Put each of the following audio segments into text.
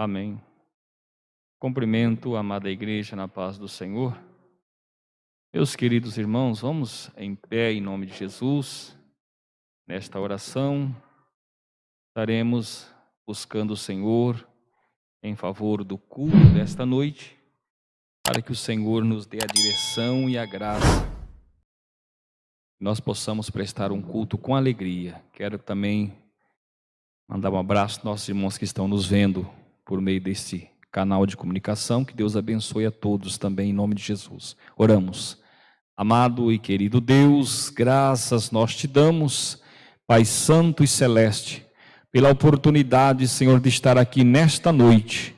Amém. Cumprimento a amada igreja na paz do Senhor. Meus queridos irmãos, vamos em pé em nome de Jesus. Nesta oração, estaremos buscando o Senhor em favor do culto desta noite, para que o Senhor nos dê a direção e a graça, nós possamos prestar um culto com alegria. Quero também mandar um abraço aos nossos irmãos que estão nos vendo por meio desse canal de comunicação. Que Deus abençoe a todos também em nome de Jesus. Oramos. Amado e querido Deus, graças nós te damos, Pai Santo e Celeste, pela oportunidade, Senhor, de estar aqui nesta noite,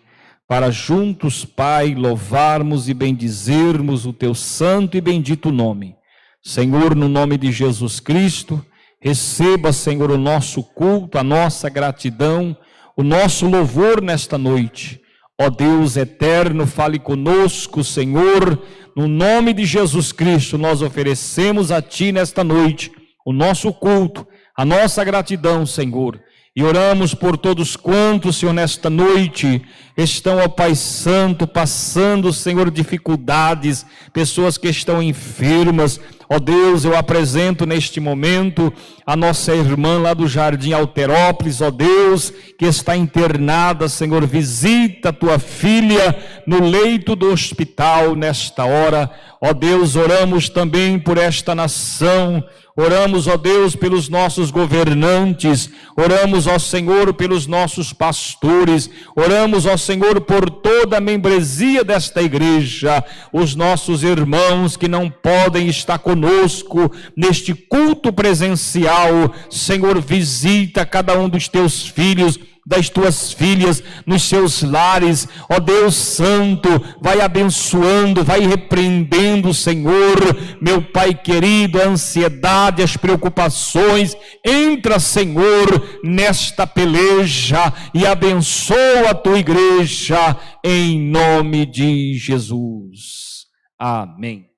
para juntos, Pai, louvarmos e bendizermos o teu santo e bendito nome. Senhor, no nome de Jesus Cristo, receba, Senhor, o nosso culto, a nossa gratidão, o nosso louvor nesta noite. Ó Deus eterno, fale conosco, Senhor, no nome de Jesus Cristo, nós oferecemos a Ti nesta noite o nosso culto, a nossa gratidão, Senhor. E oramos por todos quantos, Senhor, nesta noite estão, ó Pai Santo, passando, Senhor, dificuldades, pessoas que estão enfermas. Ó Deus, eu apresento neste momento a nossa irmã lá do Jardim Alterópolis, ó Deus, que está internada, Senhor, visita a tua filha no leito do hospital nesta hora. Ó Deus, oramos também por esta nação. Oramos, ó Deus, pelos nossos governantes, oramos, ó Senhor, pelos nossos pastores, oramos, ó Senhor, por toda a membresia desta igreja, os nossos irmãos que não podem estar conosco neste culto presencial. Senhor, visita cada um dos teus filhos, das tuas filhas, nos seus lares. Ó Deus Santo, vai abençoando, vai repreendendo, Senhor, meu Pai querido, a ansiedade, as preocupações. Entra, Senhor, nesta peleja e abençoa a tua igreja, em nome de Jesus. Amém.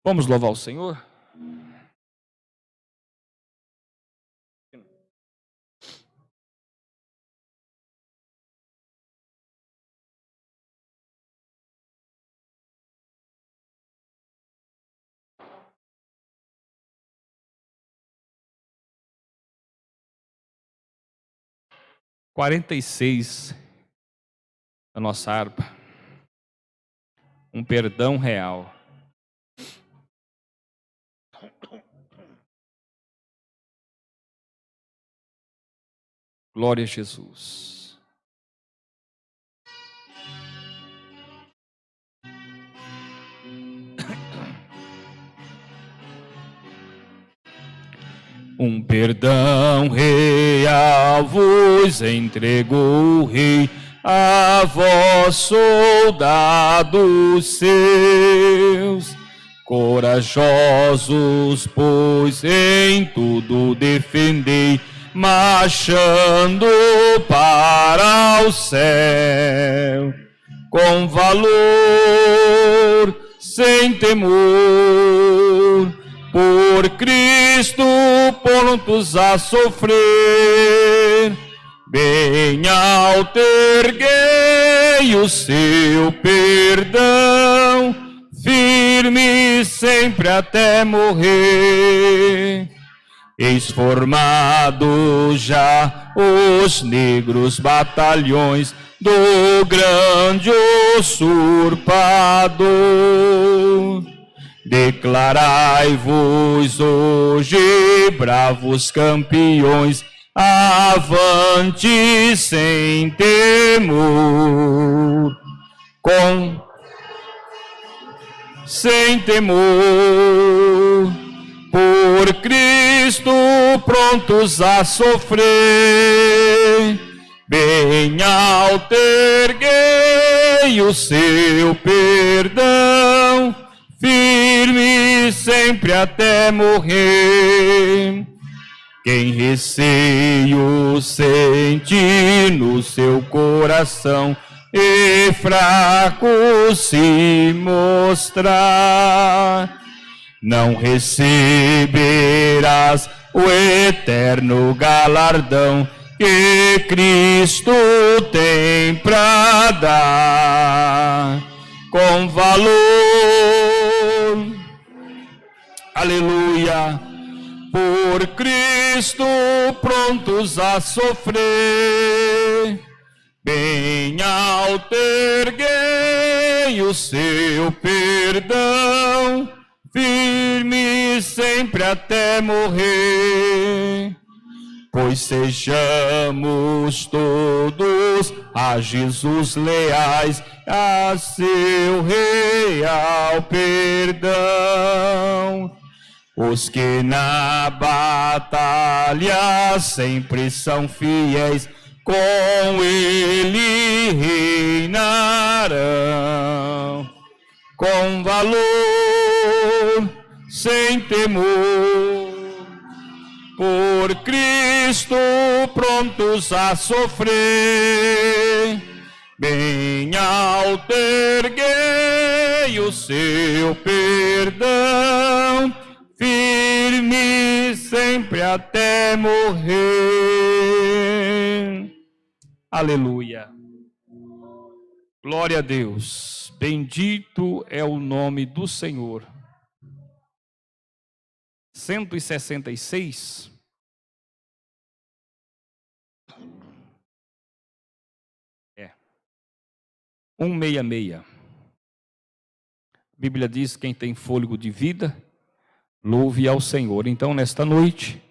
Vamos louvar o Senhor? Quarenta e seis, a nossa harpa, um perdão real. Glória a Jesus. Um perdão real vos entregou o Rei, a vós, soldados seus, corajosos, pois em tudo defendei, marchando para o céu, com valor, sem temor, por Cristo prontos a sofrer, bem alto erguei o seu perdão, firme sempre até morrer. Eis formados já os negros batalhões do grande usurpador. Declarai-vos hoje, bravos campeões, avante sem temor, sem temor, por Cristo prontos a sofrer, bem alto erguei o seu perdão, firme sempre até morrer. Quem receio sente no seu coração e fraco se mostrar, não receberás o eterno galardão que Cristo tem pra dar com valor. Aleluia. Por Cristo prontos a sofrer, bem alto erguei o seu perdão, firme sempre até morrer. Pois sejamos todos a Jesus leais, a seu real perdão. Os que na batalha sempre são fiéis, com ele reinarão. Com valor, sem temor, por Cristo prontos a sofrer, bem alto erguei o seu perdão, firme sempre até morrer. Aleluia. Glória a Deus. Bendito é o nome do Senhor. 166. É. 166. A Bíblia diz: quem tem fôlego de vida, louve ao Senhor. Então, nesta noite,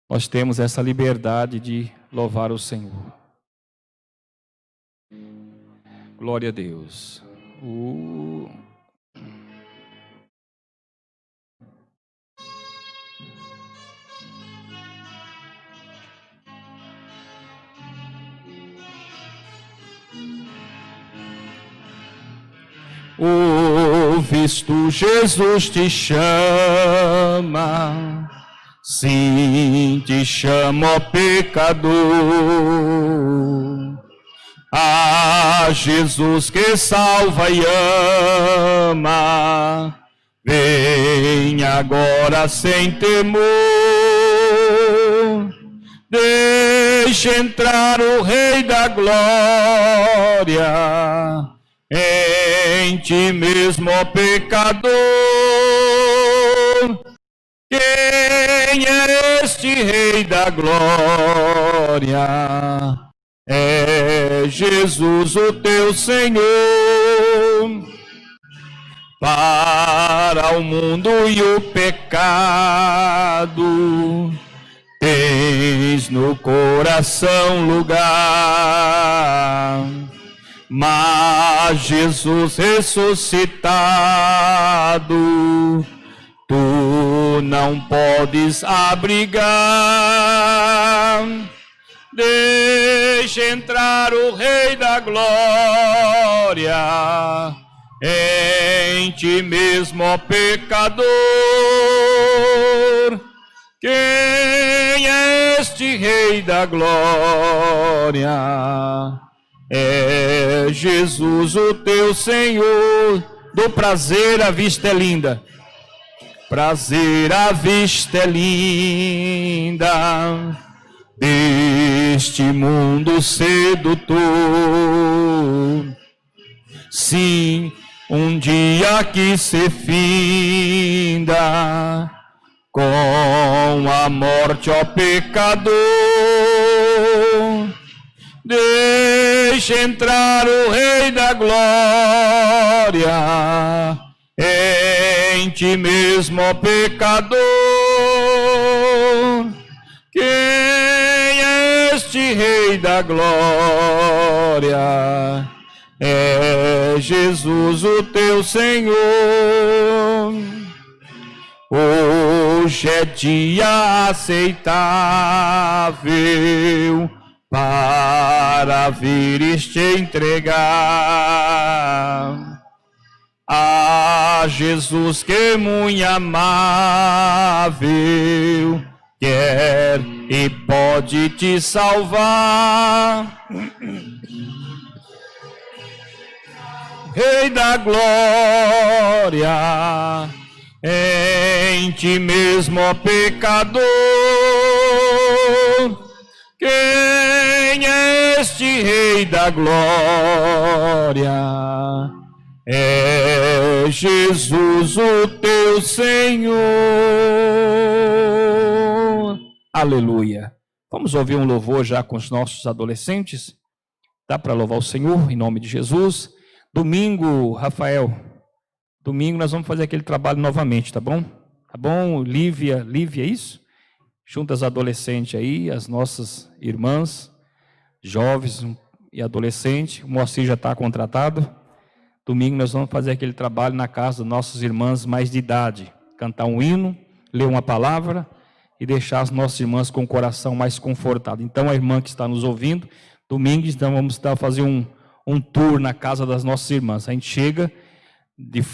nós temos essa liberdade de louvar o Senhor. Glória a Deus. O visto Jesus te chama, sim, te chama, ó pecador. Ah, Jesus que salva e ama, vem agora sem temor. Deixa entrar o Rei da Glória em ti mesmo, ó pecador. Quem é este Rei da Glória? É Jesus, o teu Senhor. Para o mundo e o pecado tens no coração lugar. Mas Jesus ressuscitado, tu não podes abrigar. Deixa entrar o Rei da Glória em ti mesmo, ó pecador. Quem é este Rei da Glória? É Jesus, o teu Senhor. Do prazer a vista é linda, prazer a vista é linda, deste mundo sedutor. Sim, um dia que se finda com a morte, ó pecador. Deixa entrar o Rei da Glória em ti mesmo, ó pecador. Quem é este Rei da Glória? É Jesus, o teu Senhor. Hoje é dia aceitável para vires te entregar a Jesus, que muito amável quer e pode te salvar. Rei da Glória, em ti mesmo, ó pecador. Quem é este Rei da Glória? É Jesus o teu Senhor. Aleluia. Vamos ouvir um louvor já com os nossos adolescentes? Dá para louvar o Senhor em nome de Jesus? Domingo, Rafael, domingo nós vamos fazer aquele trabalho novamente, tá bom? Tá bom, Lívia, é isso? Junta as adolescentes aí, as nossas irmãs, jovens e adolescentes. O Moacir já está contratado. Domingo nós vamos fazer aquele trabalho na casa das nossas irmãs mais de idade. Cantar um hino, ler uma palavra e deixar as nossas irmãs com o coração mais confortado. Então, a irmã que está nos ouvindo, domingo, então vamos fazer um tour na casa das nossas irmãs. A gente chega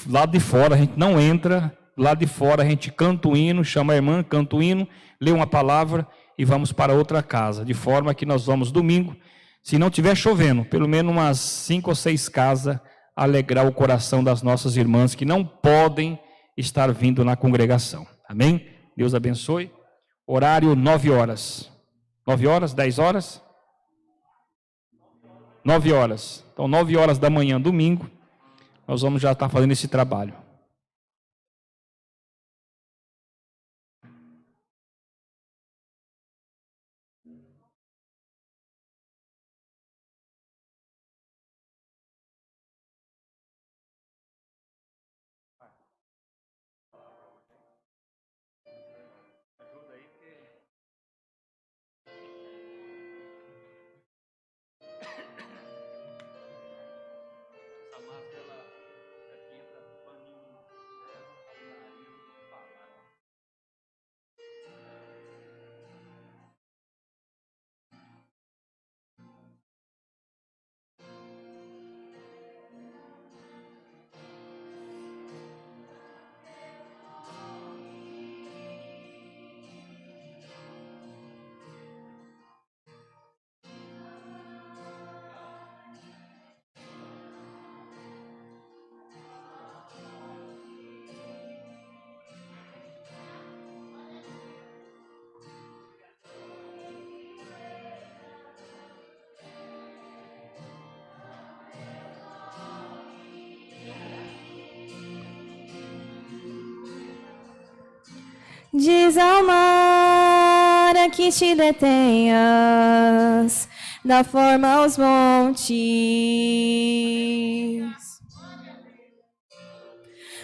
lá de fora, a gente não entra, lá de fora a gente canta o hino, chama a irmã, canta o hino, lê uma palavra e vamos para outra casa. De forma que nós vamos domingo, se não estiver chovendo, pelo menos umas 5 ou 6 casas, alegrar o coração das nossas irmãs que não podem estar vindo na congregação. Amém? Deus abençoe. Horário 9 horas. 9 horas? 10 horas? 9 horas. Então, 9 horas da manhã, domingo, nós vamos já estar fazendo esse trabalho. Diz ao mar a que te detenhas, dá forma aos montes.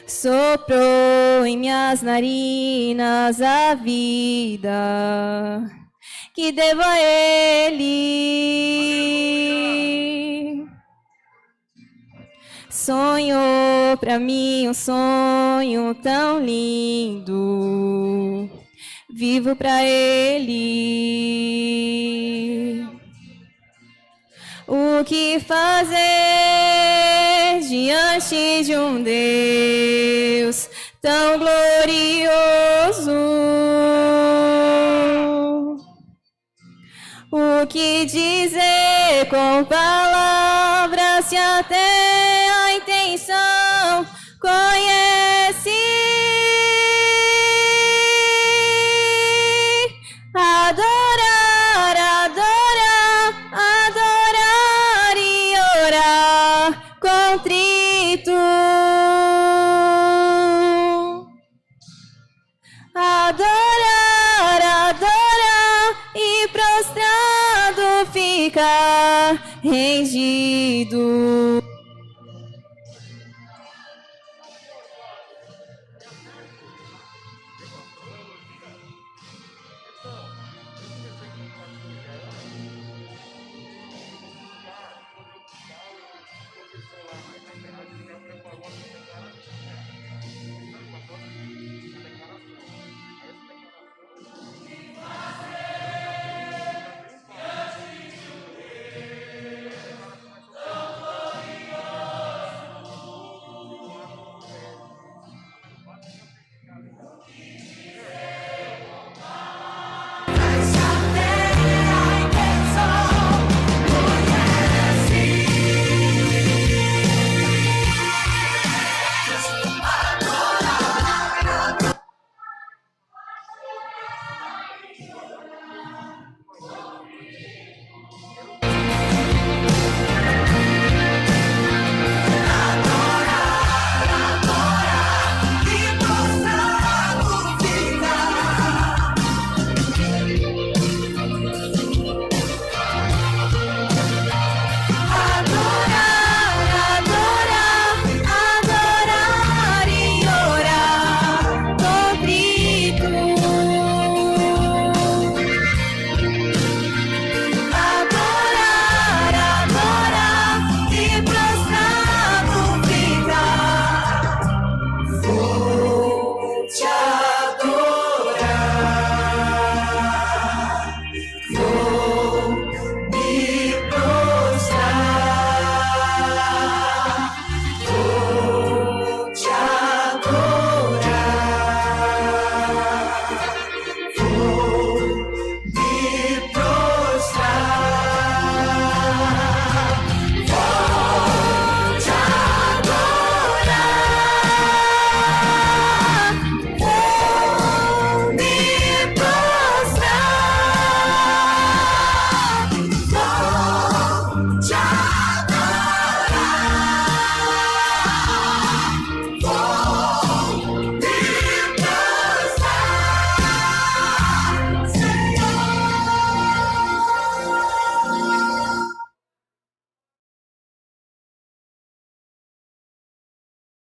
Soprou em minhas narinas a vida que devo a Ele. Sonhou pra mim um sonho tão lindo, vivo pra Ele. O que fazer diante de um Deus tão glorioso? O que dizer com palavras se até a intenção conhece? Adorar, adorar, adorar e orar contrito. Adorar, adorar e prostrado ficar rendido.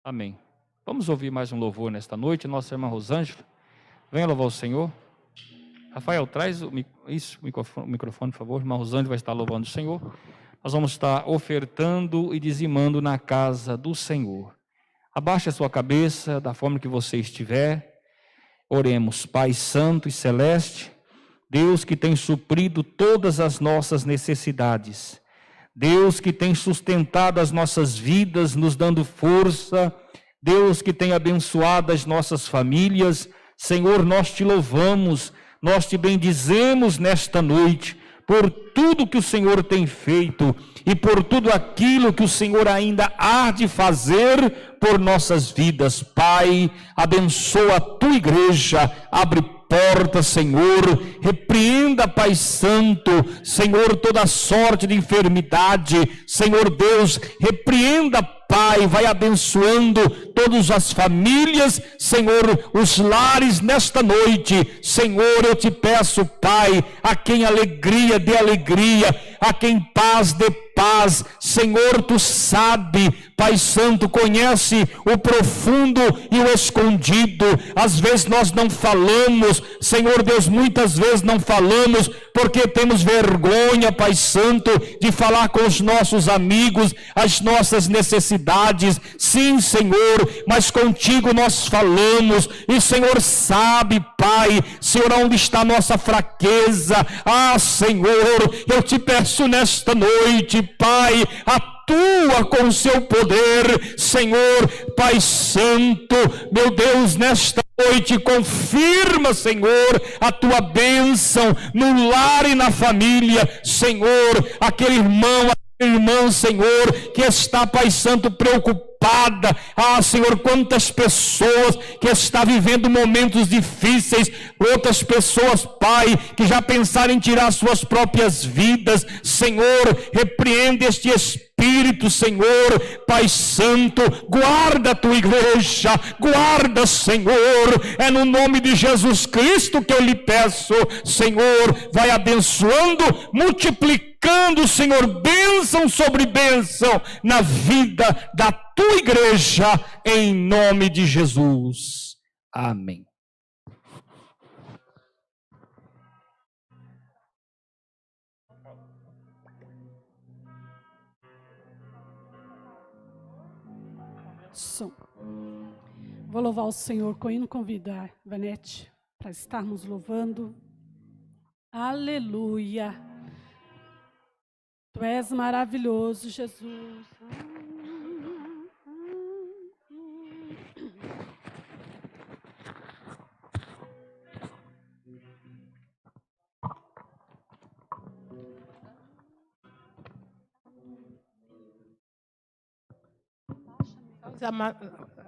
Amém. Vamos ouvir mais um louvor nesta noite. Nossa irmã Rosângela, venha louvar o Senhor. Rafael, traz o microfone, por favor. Irmã Rosângela vai estar louvando o Senhor. Nós vamos estar ofertando e dizimando na casa do Senhor. Abaixe a sua cabeça da forma que você estiver. Oremos. Pai Santo e Celeste, Deus que tem suprido todas as nossas necessidades, Deus que tem sustentado as nossas vidas, nos dando força, Deus que tem abençoado as nossas famílias, Senhor, nós te louvamos, nós te bendizemos nesta noite, por tudo que o Senhor tem feito e por tudo aquilo que o Senhor ainda há de fazer por nossas vidas. Pai, abençoa a tua igreja, abre porta, Senhor, repreenda, Pai Santo, Senhor, toda sorte de enfermidade, Senhor Deus, repreenda, Pai, vai abençoando todas as famílias, Senhor, os lares nesta noite, Senhor, eu te peço, Pai, a quem alegria dê alegria, a quem paz dê paz, Senhor, tu sabe, Pai Santo, conhece o profundo e o escondido, às vezes nós não falamos, Senhor Deus, muitas vezes não falamos, porque temos vergonha, Pai Santo, de falar com os nossos amigos, as nossas necessidades, sim, Senhor, mas contigo nós falamos, e Senhor sabe, Pai, Senhor, onde está a nossa fraqueza, Senhor, eu te peço nesta noite, Pai, atua com o seu poder, Senhor, Pai Santo, meu Deus, nesta noite, confirma, Senhor, a tua bênção no lar e na família, Senhor, aquele irmão, irmã, Senhor, que está, Pai Santo, preocupada, Senhor, quantas pessoas que estão vivendo momentos difíceis, outras pessoas, Pai, que já pensaram em tirar suas próprias vidas, Senhor, repreende este Espírito, Senhor, Pai Santo, guarda a tua igreja, guarda, Senhor, é no nome de Jesus Cristo que eu lhe peço, Senhor, vai abençoando, multiplicando, Senhor, bênção sobre bênção na vida da tua igreja, em nome de Jesus. Amém. Som. Vou louvar o Senhor com o hino, convidar Vanete para estarmos louvando. Aleluia. Tu és maravilhoso, Jesus.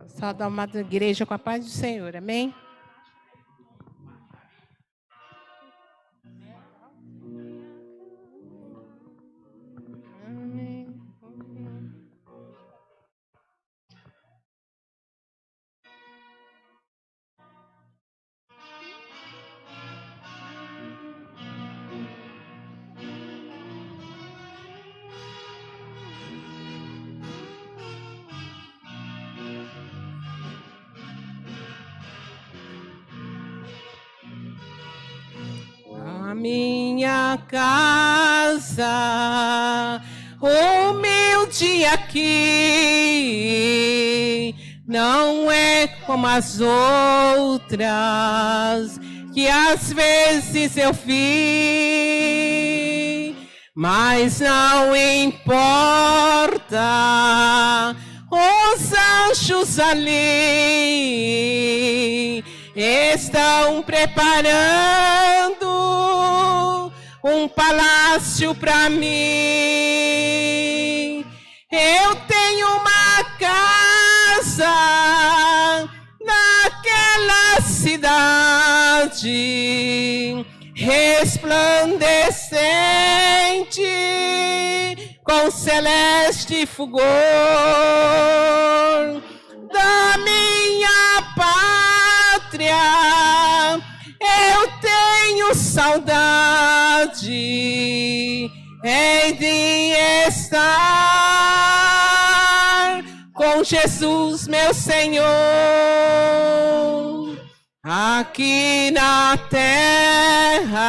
Saudar a amada igreja com a paz do Senhor, amém? Minha casa, humilde aqui, não é como as outras que às vezes eu vi, mas não importa, os anjos ali estão preparando um palácio para mim. Eu tenho uma casa naquela cidade resplandecente com celeste fulgor. Da minha pátria eu tenho saudade, hei de estar com com Jesus, meu Senhor. Aqui na terra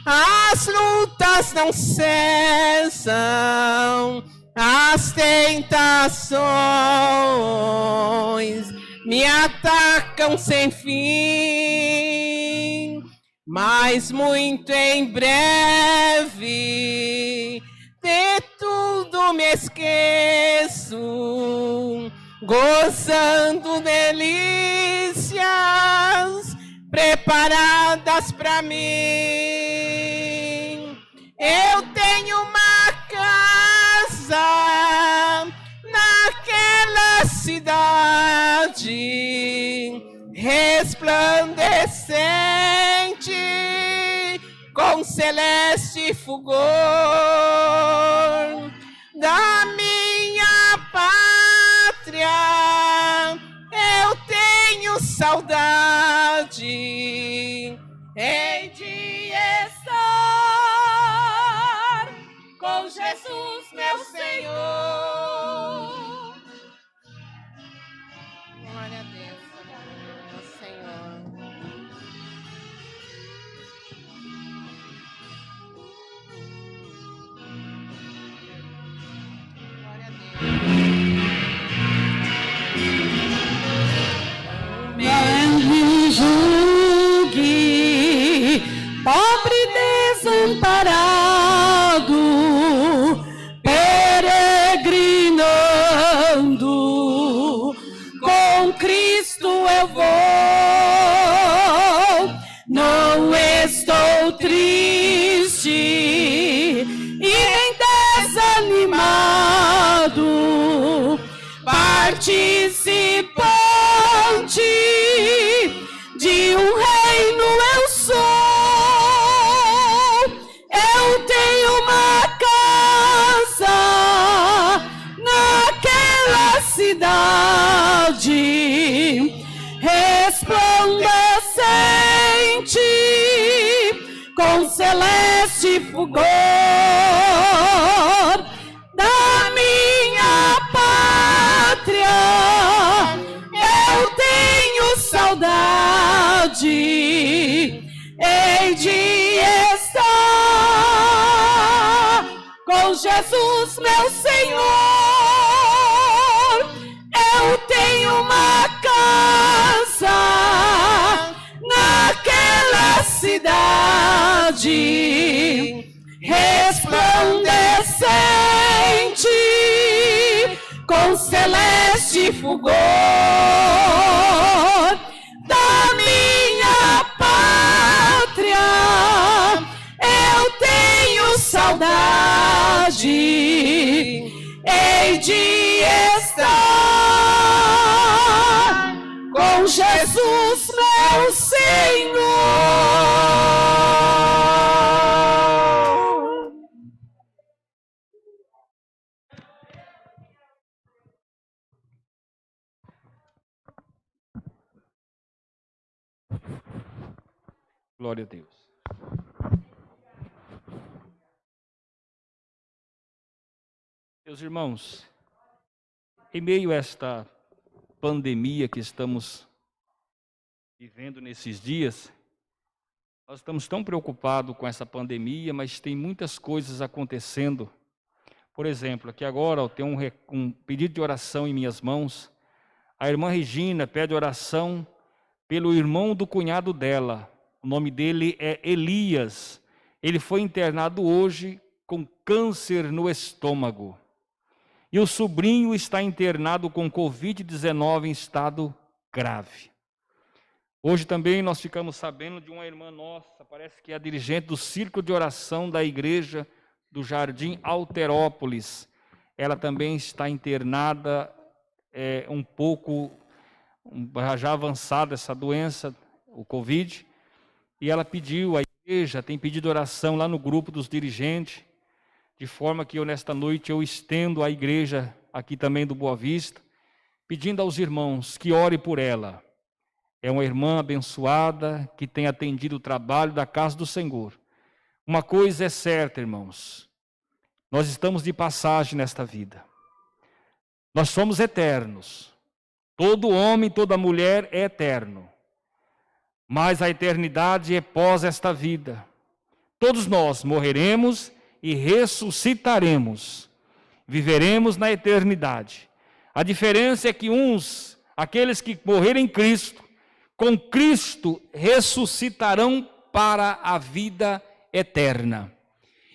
as lutas não cessam, as tentações me atacam sem fim, mas muito em breve de tudo me esqueço, gozando delícias preparadas para mim. Eu tenho uma casa naquela cidade resplandecente com celeste fulgor. Da minha pátria eu tenho saudade, hei de estar com Jesus, meu Senhor. Glória a Deus, meu Senhor. Glória a Deus. Me julgue, pobre desamparado, peregrinando, com Cristo eu vou. Não estou triste e nem desanimado, participante de um reino eu sou. Eu tenho uma casa naquela cidade resplandecente com celeste fulgor. Da minha pátria eu tenho saudade, hei de estar com Jesus, meu Senhor. Eu tenho uma casa naquela cidade resplandecente com celeste fulgor. Da minha pátria eu tenho saudade, hei de estar com Jesus, meu Senhor. Glória a Deus. Meus irmãos, em meio a esta pandemia que estamos vivendo nesses dias, nós estamos tão preocupados com essa pandemia, mas tem muitas coisas acontecendo. Por exemplo, aqui agora eu tenho um pedido de oração em minhas mãos. A irmã Regina pede oração pelo irmão do cunhado dela. O nome dele é Elias. Ele foi internado hoje com câncer no estômago. E o sobrinho está internado com Covid-19 em estado grave. Hoje também nós ficamos sabendo de uma irmã nossa, parece que é a dirigente do círculo de oração da igreja do Jardim Alterópolis. Ela também está internada, um pouco já avançada essa doença, o Covid. E ela pediu, a igreja tem pedido oração lá no grupo dos dirigentes, de forma que nesta noite eu estendo à igreja aqui também do Boa Vista, pedindo aos irmãos que ore por ela. É uma irmã abençoada que tem atendido o trabalho da casa do Senhor. Uma coisa é certa, irmãos, nós estamos de passagem nesta vida. Nós somos eternos. Todo homem, toda mulher é eterno. Mas a eternidade é pós esta vida. Todos nós morreremos e ressuscitaremos. Viveremos na eternidade. A diferença é que aqueles que morrerem em Cristo, com Cristo ressuscitarão para a vida eterna.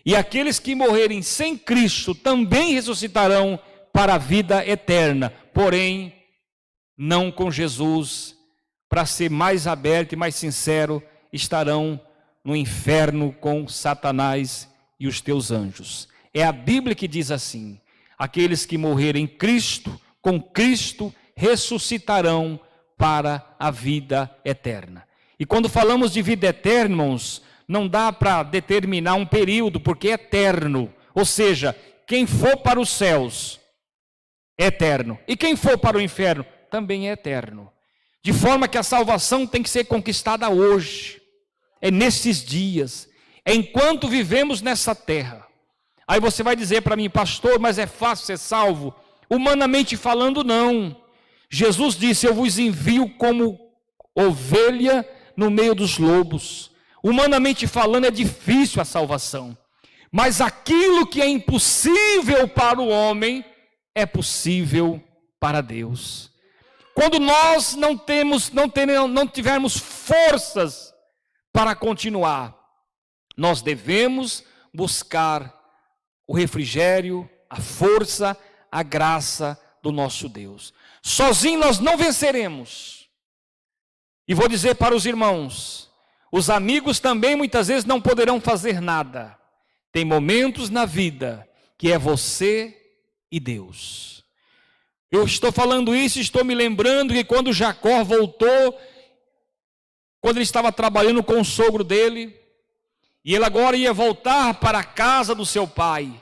E aqueles que morrerem sem Cristo também ressuscitarão para a vida eterna. Porém, não com Jesus. Para ser mais aberto e mais sincero, estarão no inferno com Satanás e os teus anjos. É a Bíblia que diz assim: aqueles que morrerem em Cristo, com Cristo, ressuscitarão para a vida eterna. E quando falamos de vida eterna, irmãos, não dá para determinar um período, porque é eterno. Ou seja, quem for para os céus é eterno. E quem for para o inferno também é eterno. De forma que a salvação tem que ser conquistada hoje. É nesses dias. É enquanto vivemos nessa terra. Aí você vai dizer para mim: pastor, mas é fácil ser salvo? Humanamente falando, não. Jesus disse: eu vos envio como ovelha no meio dos lobos. Humanamente falando, é difícil a salvação. Mas aquilo que é impossível para o homem, é possível para Deus. Quando nós não tivermos forças para continuar, nós devemos buscar o refrigério, a força, a graça do nosso Deus. Sozinho nós não venceremos. E vou dizer para os irmãos: os amigos também muitas vezes não poderão fazer nada. Tem momentos na vida que é você e Deus. Eu estou falando isso e estou me lembrando que quando Jacó voltou, quando ele estava trabalhando com o sogro dele, e ele agora ia voltar para a casa do seu pai,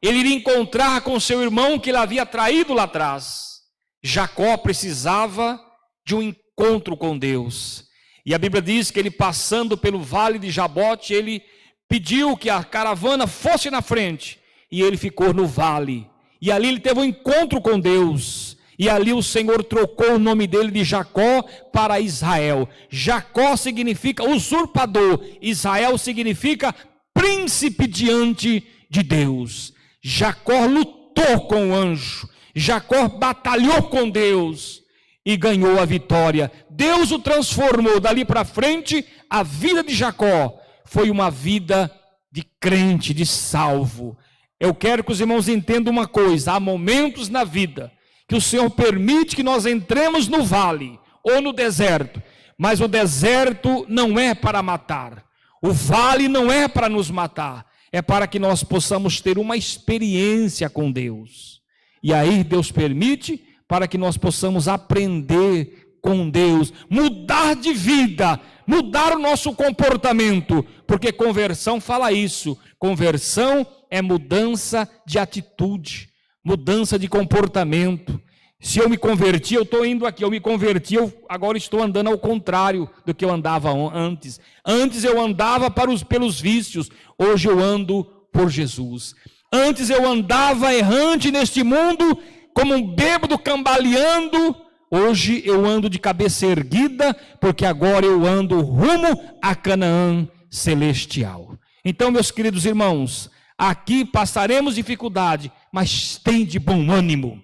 ele iria encontrar com seu irmão que ele havia traído lá atrás. Jacó precisava de um encontro com Deus. E a Bíblia diz que ele, passando pelo vale de Jabote, ele pediu que a caravana fosse na frente, e ele ficou no vale. E ali ele teve um encontro com Deus. E ali o Senhor trocou o nome dele de Jacó para Israel. Jacó significa usurpador. Israel significa príncipe diante de Deus. Jacó lutou com o anjo. Jacó batalhou com Deus e ganhou a vitória. Deus o transformou. Dali para frente, a vida de Jacó foi uma vida de crente, de salvo. Eu quero que os irmãos entendam uma coisa: há momentos na vida que o Senhor permite que nós entremos no vale ou no deserto, mas o deserto não é para matar, o vale não é para nos matar, é para que nós possamos ter uma experiência com Deus. E aí Deus permite para que nós possamos aprender com Deus, mudar de vida, mudar o nosso comportamento, porque conversão fala isso. Conversão é mudança de atitude, mudança de comportamento. Se eu me converti, eu estou indo aqui, eu me converti, eu agora estou andando ao contrário do que eu andava antes. Antes eu andava pelos vícios, hoje eu ando por Jesus. Antes eu andava errante neste mundo, como um bêbado cambaleando, hoje eu ando de cabeça erguida, porque agora eu ando rumo a Canaã celestial. Então, meus queridos irmãos, aqui passaremos dificuldade, mas tem de bom ânimo.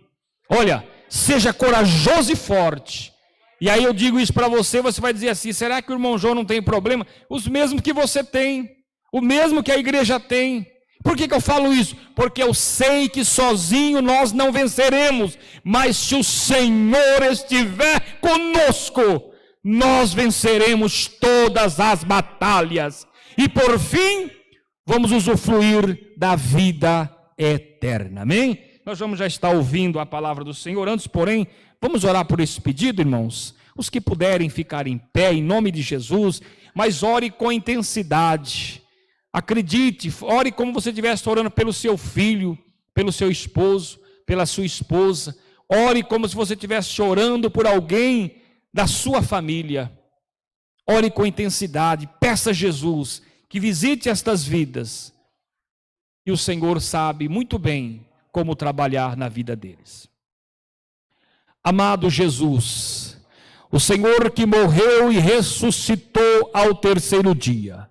Olha, seja corajoso e forte. E aí eu digo isso para você, você vai dizer assim: será que o irmão João não tem problema? Os mesmos que você tem, o mesmo que a igreja tem. Por que eu falo isso? Porque eu sei que sozinho nós não venceremos, mas se o Senhor estiver conosco, nós venceremos todas as batalhas. E por fim, vamos usufruir da vida eterna. Amém? Nós vamos já estar ouvindo a palavra do Senhor. Antes, porém, vamos orar por esse pedido, irmãos. Os que puderem ficar em pé, em nome de Jesus, mas ore com intensidade. Acredite, ore como você estivesse orando pelo seu filho, pelo seu esposo, pela sua esposa. Ore como se você estivesse orando por alguém da sua família. Ore com intensidade, peça a Jesus que visite estas vidas. E o Senhor sabe muito bem como trabalhar na vida deles. Amado Jesus, o Senhor que morreu e ressuscitou ao terceiro dia,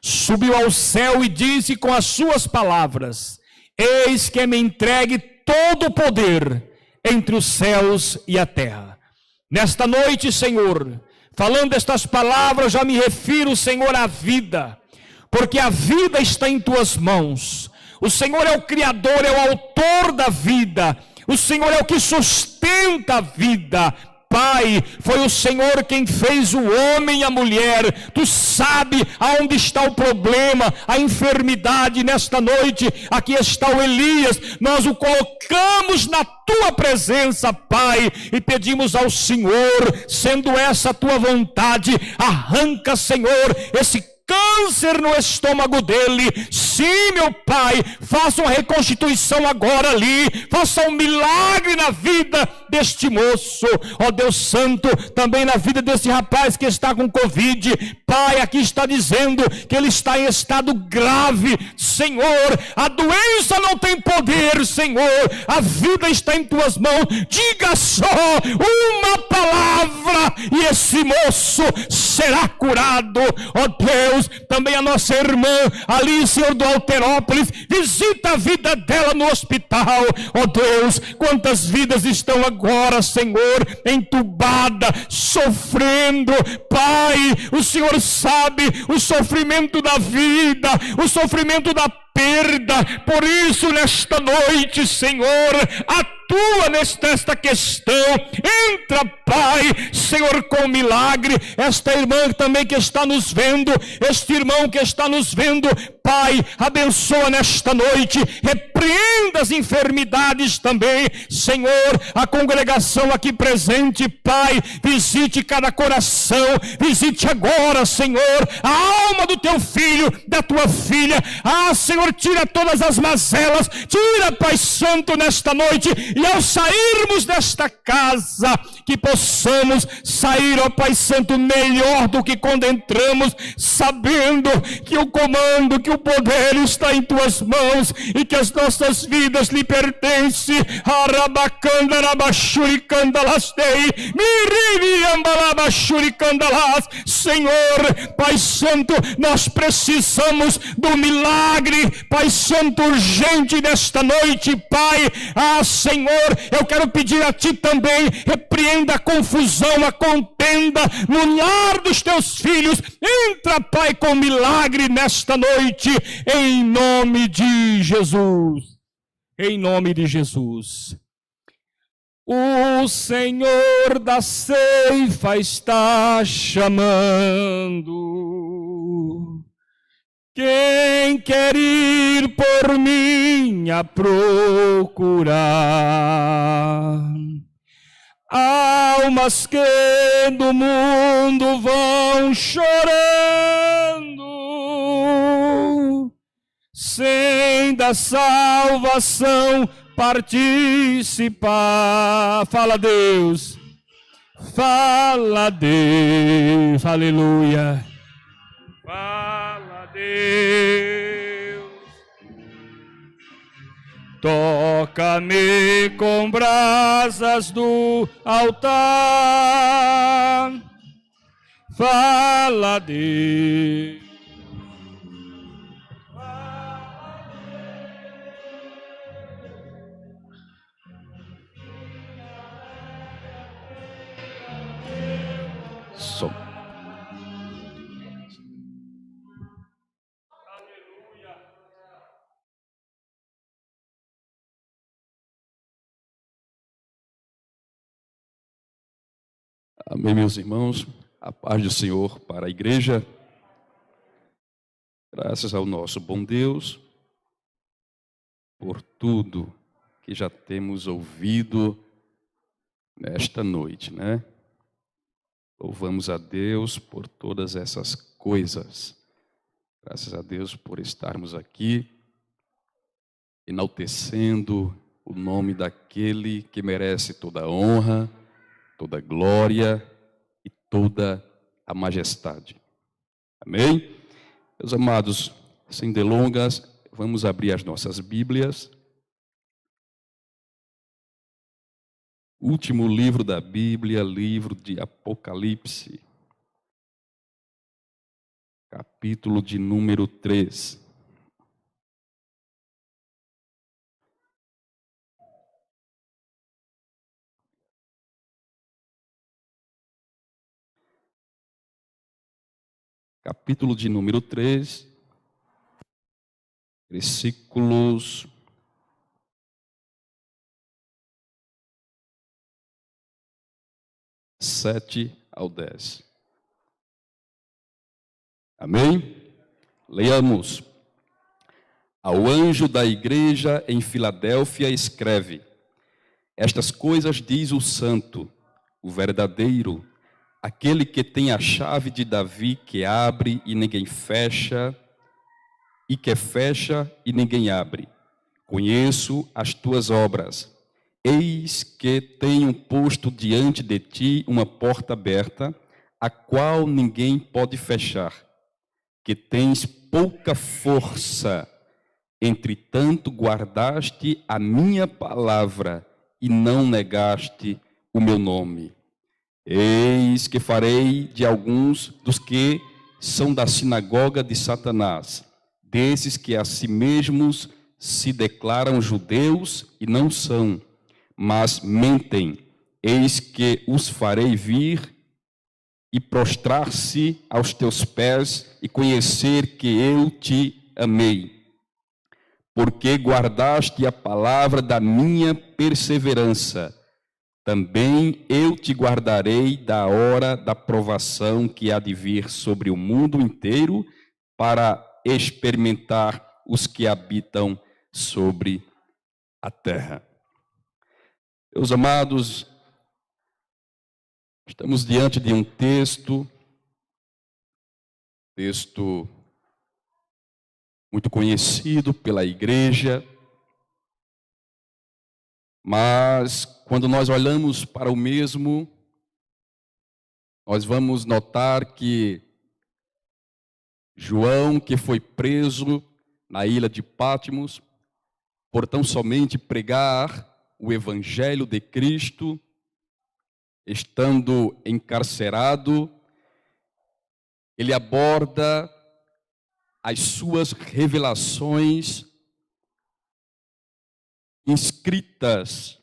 subiu ao céu e disse com as suas palavras: eis que me entregue todo o poder entre os céus e a terra. Nesta noite, Senhor, falando estas palavras, já me refiro, Senhor, à vida, porque a vida está em tuas mãos. O Senhor é o Criador, é o autor da vida. O Senhor é o que sustenta a vida. Pai, foi o Senhor quem fez o homem e a mulher. Tu sabe aonde está o problema, a enfermidade. Nesta noite, aqui está o Elias. Nós o colocamos na tua presença, Pai, e pedimos ao Senhor, sendo essa a tua vontade, arranca, Senhor, esse câncer no estômago dele. Sim, meu Pai, faça uma reconstituição agora ali, faça um milagre na vida deste moço, ó Deus Santo, também na vida desse rapaz que está com Covid. Pai, aqui está dizendo que ele está em estado grave. Senhor, a doença não tem poder, Senhor, a vida está em tuas mãos. Diga só uma palavra e esse moço será curado. Ó Deus, também a nossa irmã ali, Senhor, do Alterópolis, visita a vida dela no hospital. Ó Deus, quantas vidas estão agora, Senhor, entubada, sofrendo. Pai, o Senhor sabe o sofrimento da vida, o sofrimento da perda. Por isso, nesta noite, Senhor, atua nesta questão. Entra, Pai, Senhor, com milagre. Esta irmã também que está nos vendo, este irmão que está nos vendo, Pai, abençoa nesta noite, repreenda as enfermidades também, Senhor, a congregação aqui presente, Pai, visite cada coração, visite agora, Senhor, a alma do teu filho, da tua filha. Senhor, tira todas as mazelas, tira, Pai Santo, nesta noite, e ao sairmos desta casa, que possamos sair, ó Pai Santo, melhor do que quando entramos, sabendo que o comando, que o poder está em tuas mãos, e que as nossas vidas lhe pertencem. Senhor, Pai Santo, nós precisamos do milagre, Pai Santo, urgente nesta noite, Pai. Senhor, eu quero pedir a Ti também, repreenda a confusão, a contenda no lar dos Teus filhos. Entra, Pai, com milagre nesta noite, em nome de Jesus. Em nome de Jesus. O Senhor da ceifa está chamando. Quem quer ir por mim a procurar? Almas que do mundo vão chorando, sem da salvação participar. Fala, Deus. Fala, Deus. Aleluia. Fala, Deus. Toca-me com brasas do altar. Fala, Deus. Som. Amém, meus irmãos, a paz do Senhor para a igreja. Graças ao nosso bom Deus por tudo que já temos ouvido nesta noite, né? Louvamos a Deus por todas essas coisas. Graças a Deus por estarmos aqui, enaltecendo o nome daquele que merece toda a honra, toda a glória e toda a majestade. Amém? Meus amados, sem delongas, vamos abrir as nossas Bíblias Último livro da Bíblia, livro de Apocalipse, capítulo de número 3. Capítulo de número 3, versículos 7 ao 10. Amém? Leamos. Ao anjo da igreja em Filadélfia escreve: estas coisas diz o santo, o verdadeiro, aquele que tem a chave de Davi, que abre e ninguém fecha, e que fecha e ninguém abre. Conheço as tuas obras. Eis que tenho posto diante de ti uma porta aberta, a qual ninguém pode fechar. Que tens pouca força, entretanto guardaste a minha palavra e não negaste o meu nome. Eis que farei de alguns dos que são da sinagoga de Satanás, desses que a si mesmos se declaram judeus e não são, mas mentem. Eis que os farei vir e prostrar-se aos teus pés e conhecer que eu te amei. Porque guardaste a palavra da minha perseverança, também eu te guardarei da hora da provação que há de vir sobre o mundo inteiro, para experimentar os que habitam sobre a terra. Meus amados, estamos diante de um texto muito conhecido pela igreja, mas quando nós olhamos para o mesmo, nós vamos notar que João, que foi preso na ilha de Patmos, por tão somente pregar o evangelho de Cristo, estando encarcerado, ele aborda as suas revelações inscritas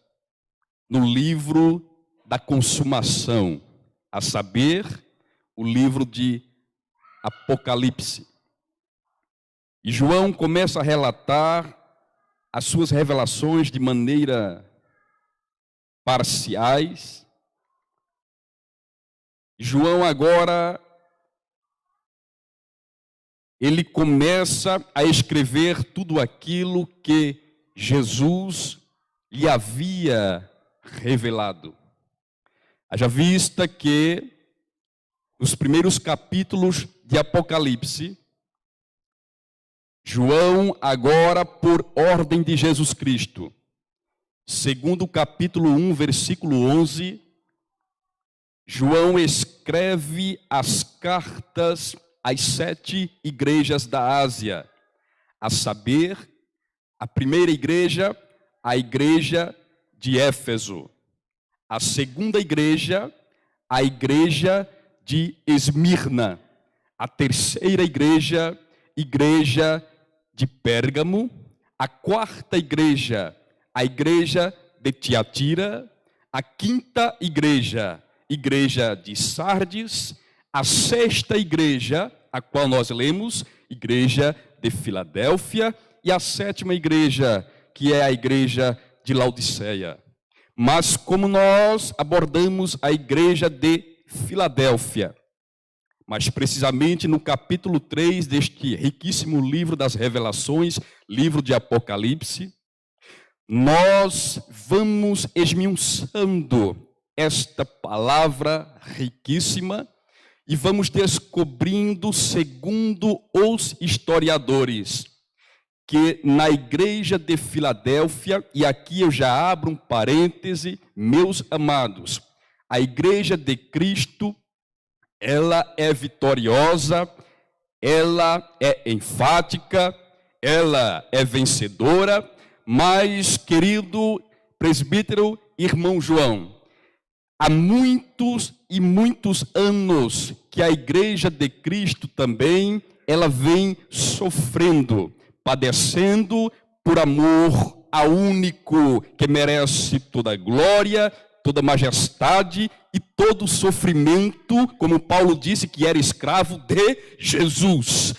no livro da consumação, a saber, o livro de Apocalipse. E João começa a relatar as suas revelações de maneira parciais. João agora, ele começa a escrever tudo aquilo que Jesus lhe havia revelado. Haja vista que nos primeiros capítulos de Apocalipse, João, agora por ordem de Jesus Cristo, segundo o capítulo 1, versículo 11, João escreve as cartas às 7 igrejas da Ásia, a saber, a primeira igreja, a igreja de Éfeso, a segunda igreja, a igreja de Esmirna, a terceira igreja, igreja de Pérgamo, a quarta igreja, a igreja de Tiatira, a quinta igreja, igreja de Sardes, a sexta igreja, a qual nós lemos, igreja de Filadélfia, e a sétima igreja, que é a igreja de Laodiceia. Mas como nós abordamos a igreja de Filadélfia, mas precisamente no capítulo 3 deste riquíssimo livro das revelações, livro de Apocalipse, nós vamos esmiuçando esta palavra riquíssima e vamos descobrindo, segundo os historiadores, que na igreja de Filadélfia, e aqui eu já abro um parêntese, meus amados, a igreja de Cristo, ela é vitoriosa, ela é enfática, ela é vencedora, mas, querido presbítero, irmão João, há muitos e muitos anos que a Igreja de Cristo também, ela vem sofrendo, padecendo por amor ao único que merece toda glória, toda majestade e todo sofrimento, como Paulo disse que era escravo de Jesus,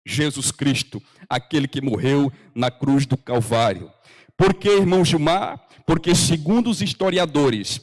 Jesus Cristo, aquele que morreu na cruz do Calvário. Por que, irmão Gilmar? Porque segundo os historiadores,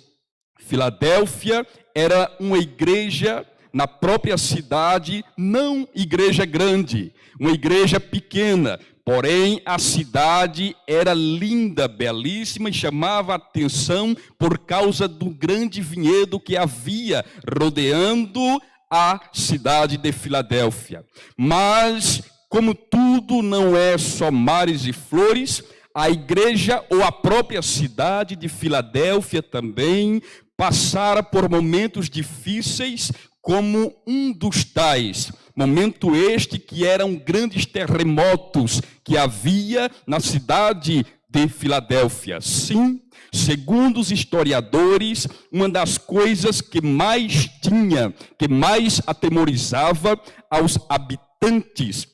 Filadélfia era uma igreja na própria cidade, não igreja grande, uma igreja pequena, porém a cidade era linda, belíssima e chamava a atenção por causa do grande vinhedo que havia rodeando a cidade de Filadélfia. Mas, como tudo não é só mares e flores, a igreja ou a própria cidade de Filadélfia também passara por momentos difíceis, como um dos tais. Momento este que eram grandes terremotos que havia na cidade de Filadélfia. Sim, segundo os historiadores, uma das coisas que mais tinha, que mais atemorizava aos habitantes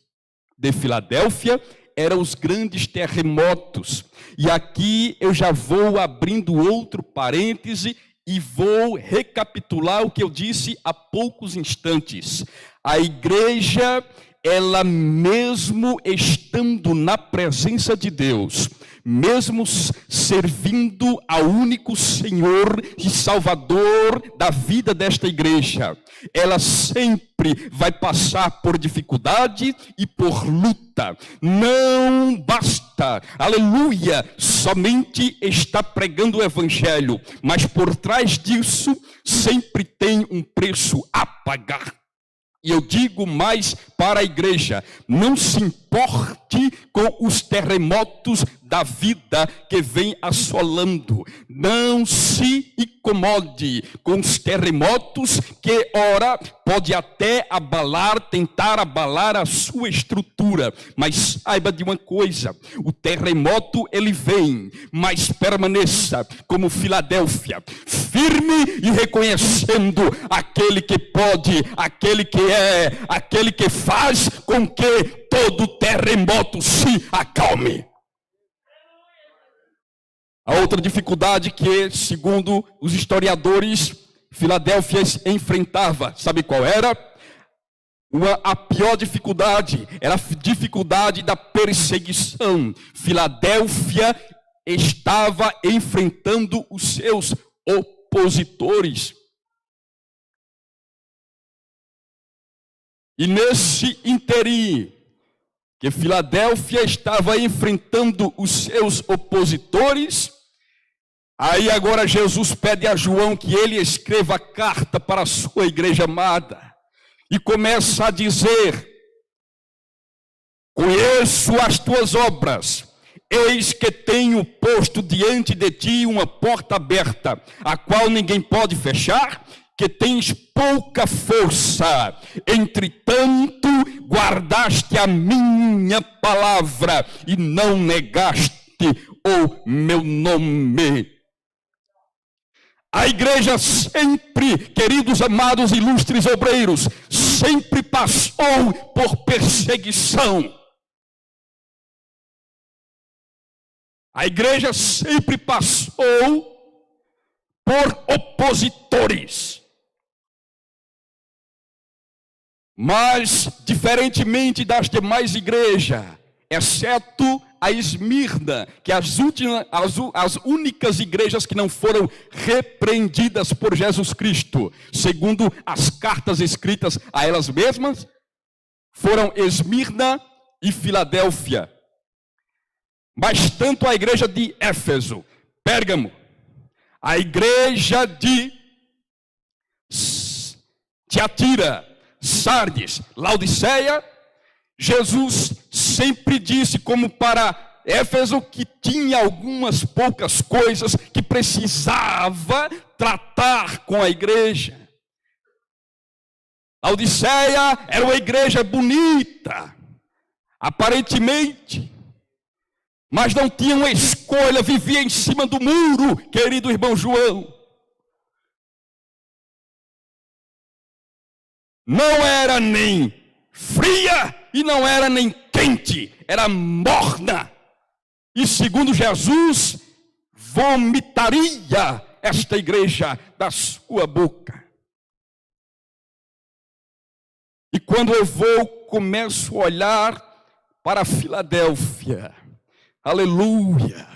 de Filadélfia, eram os grandes terremotos. E aqui eu já vou abrindo outro parêntese e vou recapitular o que eu disse há poucos instantes. A igreja, ela mesmo estando na presença de Deus, mesmo servindo ao único Senhor e Salvador da vida desta igreja, ela sempre vai passar por dificuldade e por luta. Não basta, aleluia, somente estar pregando o evangelho, mas por trás disso sempre tem um preço a pagar. E eu digo mais para a igreja: não se importe com os terremotos da vida que vem assolando. Não se incomode com os terremotos que, ora, pode até tentar abalar a sua estrutura. Mas saiba de uma coisa: o terremoto ele vem, mas permaneça como Filadélfia, firme e reconhecendo aquele que pode, aquele que é, aquele que faz com que todo terremoto se acalme. A outra dificuldade que, segundo os historiadores, Filadélfia enfrentava, sabe qual era? A pior dificuldade era a dificuldade da perseguição. Filadélfia estava enfrentando os seus opositores. E nesse interim, que Filadélfia estava enfrentando os seus opositores, aí agora Jesus pede a João que ele escreva a carta para a sua igreja amada. E começa a dizer: conheço as tuas obras, eis que tenho posto diante de ti uma porta aberta, a qual ninguém pode fechar, que tens pouca força, entretanto guardaste a minha palavra e não negaste o meu nome. A igreja sempre, queridos amados ilustres obreiros, sempre passou por perseguição. A igreja sempre passou por opositores. Mas, diferentemente das demais igrejas, exceto a Esmirna, que as únicas igrejas que não foram repreendidas por Jesus Cristo, segundo as cartas escritas a elas mesmas, foram Esmirna e Filadélfia. Mas tanto a igreja de Éfeso, Pérgamo, a igreja de Tiatira, Sardes, Laodiceia, Jesus sempre disse, como para Éfeso, que tinha algumas poucas coisas que precisava tratar com a igreja. Laodiceia era uma igreja bonita, aparentemente, mas não tinham escolha, vivia em cima do muro, querido irmão João. Não era nem fria e não era nem quente, era morna. E segundo Jesus, vomitaria esta igreja da sua boca. E quando eu começo a olhar para Filadélfia, aleluia,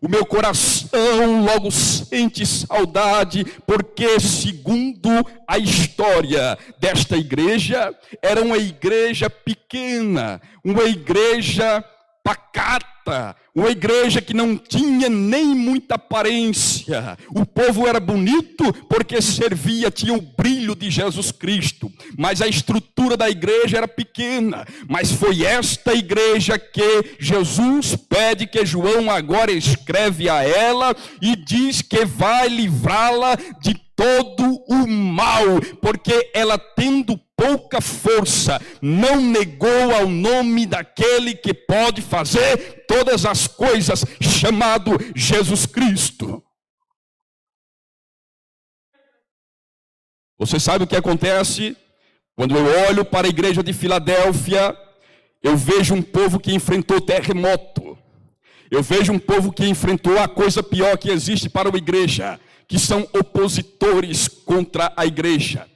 o meu coração logo sente saudade, porque segundo a história desta igreja, era uma igreja pequena, uma igreja pacata, uma igreja que não tinha nem muita aparência. O povo era bonito porque servia, tinha o brilho de Jesus Cristo, mas a estrutura da igreja era pequena. Mas foi esta igreja que Jesus pede que João agora escreve a ela e diz que vai livrá-la de todo o mal, porque ela, tendo pouca força, não negou ao nome daquele que pode fazer todas as coisas, chamado Jesus Cristo. Você sabe o que acontece? Quando eu olho para a igreja de Filadélfia, eu vejo um povo que enfrentou terremoto. Eu vejo um povo que enfrentou a coisa pior que existe para uma igreja, que são opositores contra a igreja.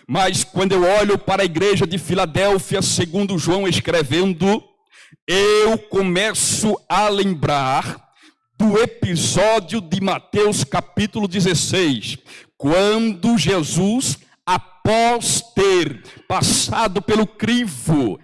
Mas quando eu olho para a igreja de Filadélfia, segundo João escrevendo, eu começo a lembrar do episódio de Mateus capítulo 16, quando Jesus, após ter passado pelo crivo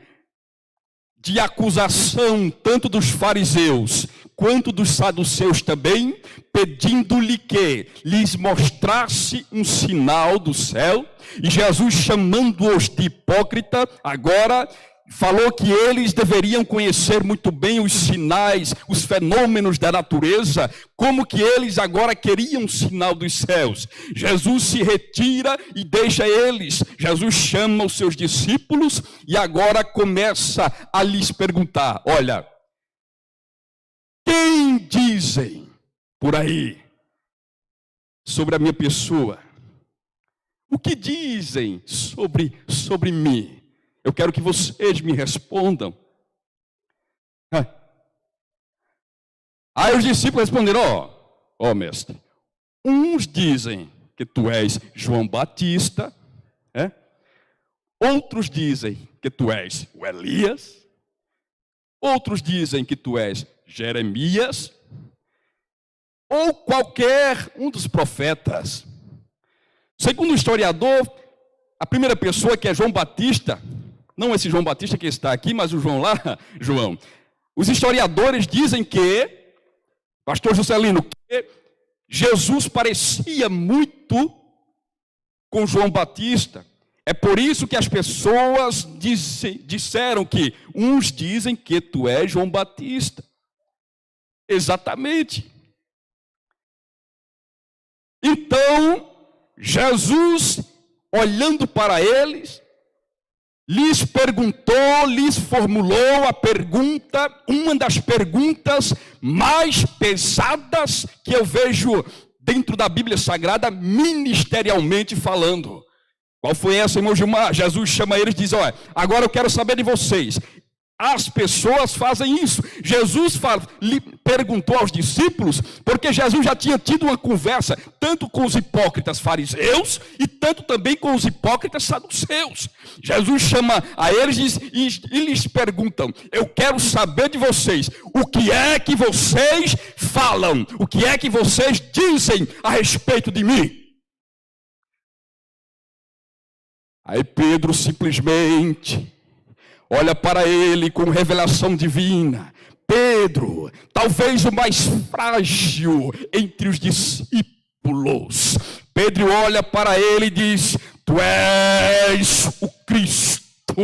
de acusação, tanto dos fariseus quanto dos saduceus também, pedindo-lhe que lhes mostrasse um sinal do céu, e Jesus, chamando-os de hipócrita, agora falou que eles deveriam conhecer muito bem os sinais, os fenômenos da natureza, como que eles agora queriam um sinal dos céus. Jesus se retira e deixa eles. Jesus chama os seus discípulos e agora começa a lhes perguntar: olha, quem dizem por aí sobre a minha pessoa? O que dizem sobre mim? Eu quero que vocês me respondam. Aí os discípulos responderam: ó mestre, uns dizem que tu és João Batista, outros dizem que tu és o Elias, outros dizem que tu és Jeremias, ou qualquer um dos profetas. Segundo o historiador, a primeira pessoa, que é João Batista, não esse João Batista que está aqui, mas o João lá, João. Os historiadores dizem que, pastor Juscelino, que Jesus parecia muito com João Batista. É por isso que as pessoas disseram que uns dizem que tu és João Batista. Exatamente. Então, Jesus, olhando para eles, lhes perguntou, lhes formulou a pergunta, uma das perguntas mais pesadas que eu vejo dentro da Bíblia Sagrada, ministerialmente falando. Qual foi essa, irmão Gilmar? Jesus chama eles e diz: olha, agora eu quero saber de vocês. As pessoas fazem isso. Jesus perguntou aos discípulos, porque Jesus já tinha tido uma conversa, tanto com os hipócritas fariseus, e tanto também com os hipócritas saduceus. Jesus chama a eles e lhes perguntam: eu quero saber de vocês, o que é que vocês falam? O que é que vocês dizem a respeito de mim? Aí Pedro simplesmente olha para ele com revelação divina. Pedro, talvez o mais frágil entre os discípulos. Pedro olha para ele e diz: tu és o Cristo,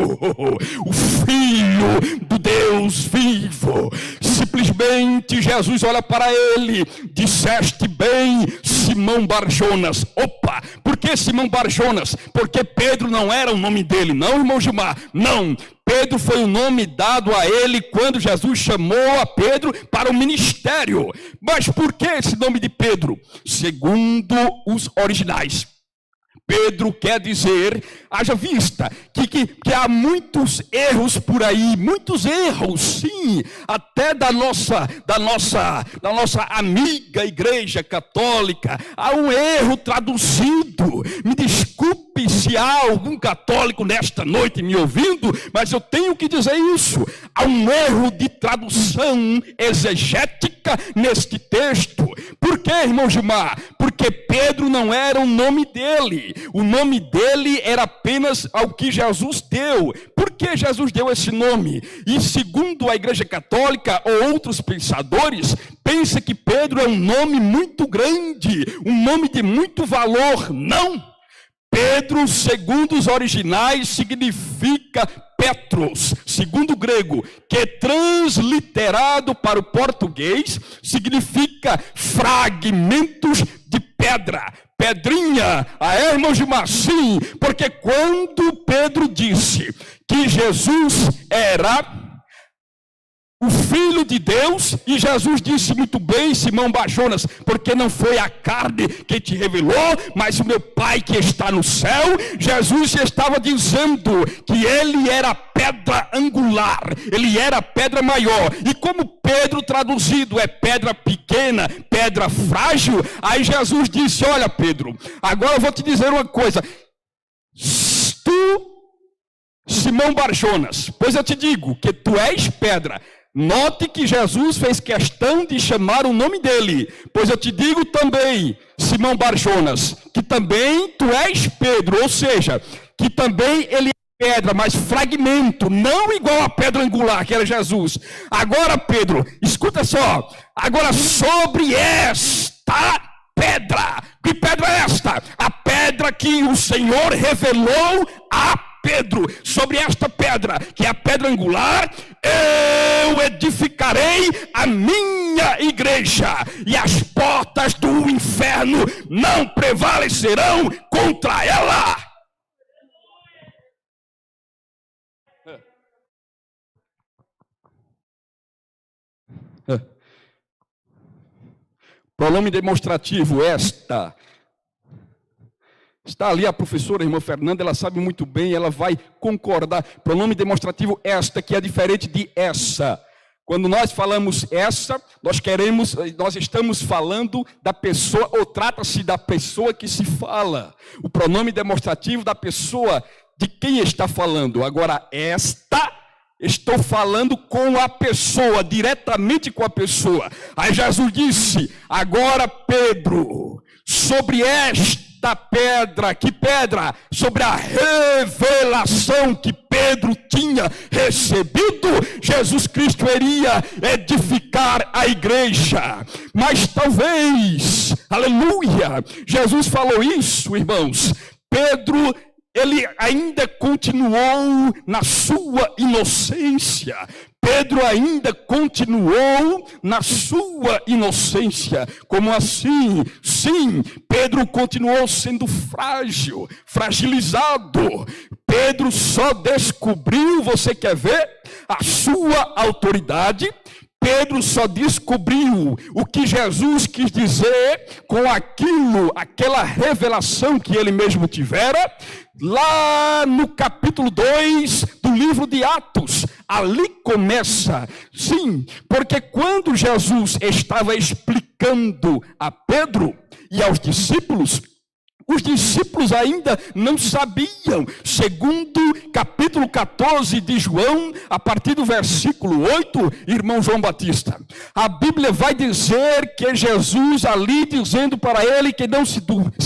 o Filho do Deus vivo. Simplesmente Jesus olha para ele: disseste bem, Simão Simão Bar-Jonas. Opa, por que Simão Bar-Jonas? Porque Pedro não era o nome dele, não, irmão Gilmar, não. Pedro foi o nome dado a ele quando Jesus chamou a Pedro para o ministério. Mas por que esse nome de Pedro? Segundo os originais, Pedro quer dizer, haja vista, que há muitos erros por aí, muitos erros, sim, até da nossa amiga igreja católica. Há um erro traduzido. Me desculpe se há algum católico nesta noite me ouvindo, mas eu tenho que dizer isso. Há um erro de tradução exegética neste texto. Por que, irmão Gilmar? Porque Pedro não era o nome dele. O nome dele era apenas ao que Jesus deu. Por que Jesus deu esse nome? E segundo a Igreja Católica ou outros pensadores, pensa que Pedro é um nome muito grande, um nome de muito valor. Não! Pedro, segundo os originais, significa Petros, segundo o grego, que transliterado para o português significa fragmentos de pedra, pedrinha. Irmão Gilmar, sim, porque quando Pedro disse que Jesus era o Filho de Deus, e Jesus disse muito bem, Simão Bar-Jonas, porque não foi a carne que te revelou, mas o meu Pai que está no céu. Jesus estava dizendo que ele era a pedra angular, ele era a pedra maior, e como Pedro traduzido é pedra pequena, pedra frágil, aí Jesus disse: olha Pedro, agora eu vou te dizer uma coisa, tu, Simão Bar-Jonas, pois eu te digo que tu és pedra. Note que Jesus fez questão de chamar o nome dele, pois eu te digo também, Simão Bar-Jonas, que também tu és Pedro, ou seja, que também ele é pedra, mas fragmento, não igual a pedra angular, que era Jesus. Agora, Pedro, escuta só, agora sobre esta pedra, que pedra é esta? A pedra que o Senhor revelou a Pedro, sobre esta pedra, que é a pedra angular, eu edificarei a minha igreja, e as portas do inferno não prevalecerão contra ela. Pronome demonstrativo, esta. Está ali a professora, a irmã Fernanda, ela sabe muito bem, ela vai concordar. Pronome demonstrativo esta, que é diferente de essa. Quando nós falamos essa, nós estamos falando da pessoa, ou trata-se da pessoa que se fala. O pronome demonstrativo da pessoa de quem está falando. Agora, esta, estou falando com a pessoa, diretamente com a pessoa. Aí Jesus disse: agora Pedro, sobre esta pedra, que pedra? Sobre a revelação que Pedro tinha recebido, Jesus Cristo iria edificar a igreja. Mas talvez, aleluia, Jesus falou isso, irmãos, Pedro, ele ainda continuou na sua inocência. Pedro ainda continuou na sua inocência. Como assim? Sim, Pedro continuou sendo frágil, fragilizado. Pedro só descobriu, você quer ver, a sua autoridade. Pedro só descobriu o que Jesus quis dizer com aquela revelação que ele mesmo tivera, lá no capítulo 2 do livro de Atos. Ali começa, sim, porque quando Jesus estava explicando a Pedro e aos discípulos, os discípulos ainda não sabiam. Segundo capítulo 14 de João, a partir do versículo 8, irmão João Batista, a Bíblia vai dizer que Jesus ali dizendo para ele que não se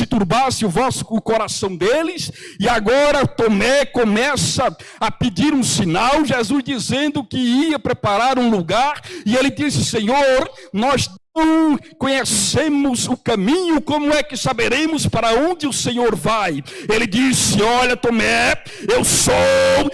turbasse o coração deles, e agora Tomé começa a pedir um sinal, Jesus dizendo que ia preparar um lugar, e ele disse: Senhor, nós não conhecemos o caminho, como é que saberemos para onde o Senhor vai? Ele disse: olha, Tomé, eu sou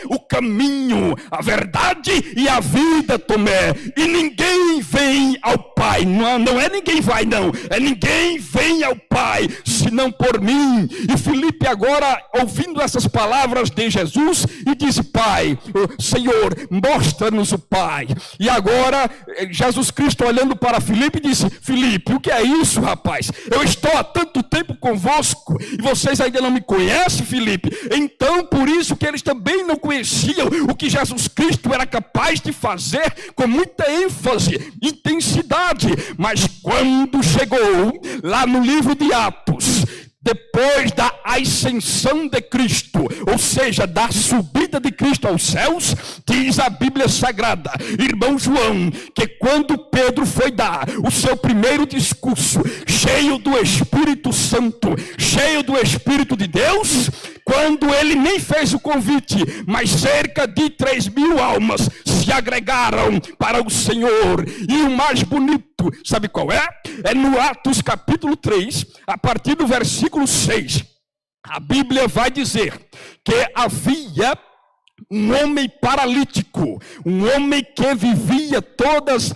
o caminho, a verdade e a vida, Tomé, e ninguém vem ao Pai. Não é ninguém vai, não, é ninguém vem ao Pai senão por mim. E Filipe agora, ouvindo essas palavras de Jesus, e disse: Pai, Senhor, mostra-nos o Pai. E agora Jesus Cristo, olhando para Filipe, disse: Filipe, o que é isso, rapaz? Eu estou há tanto tempo convosco e vocês ainda não me conhecem, Filipe. Então, por isso que eles também não conheciam o que Jesus Cristo era capaz de fazer com muita ênfase, intensidade. Mas quando chegou lá no livro de Atos, depois da ascensão de Cristo, ou seja, da subida de Cristo aos céus, diz a Bíblia Sagrada, irmão João, que quando Pedro foi dar o seu primeiro discurso, cheio do Espírito Santo, cheio do Espírito de Deus, quando ele nem fez o convite, mas cerca de 3.000 almas se agregaram para o Senhor. E o mais bonito, sabe qual é? É no Atos capítulo 3, a partir do versículo 6. A Bíblia vai dizer que havia um homem paralítico, um homem que vivia todos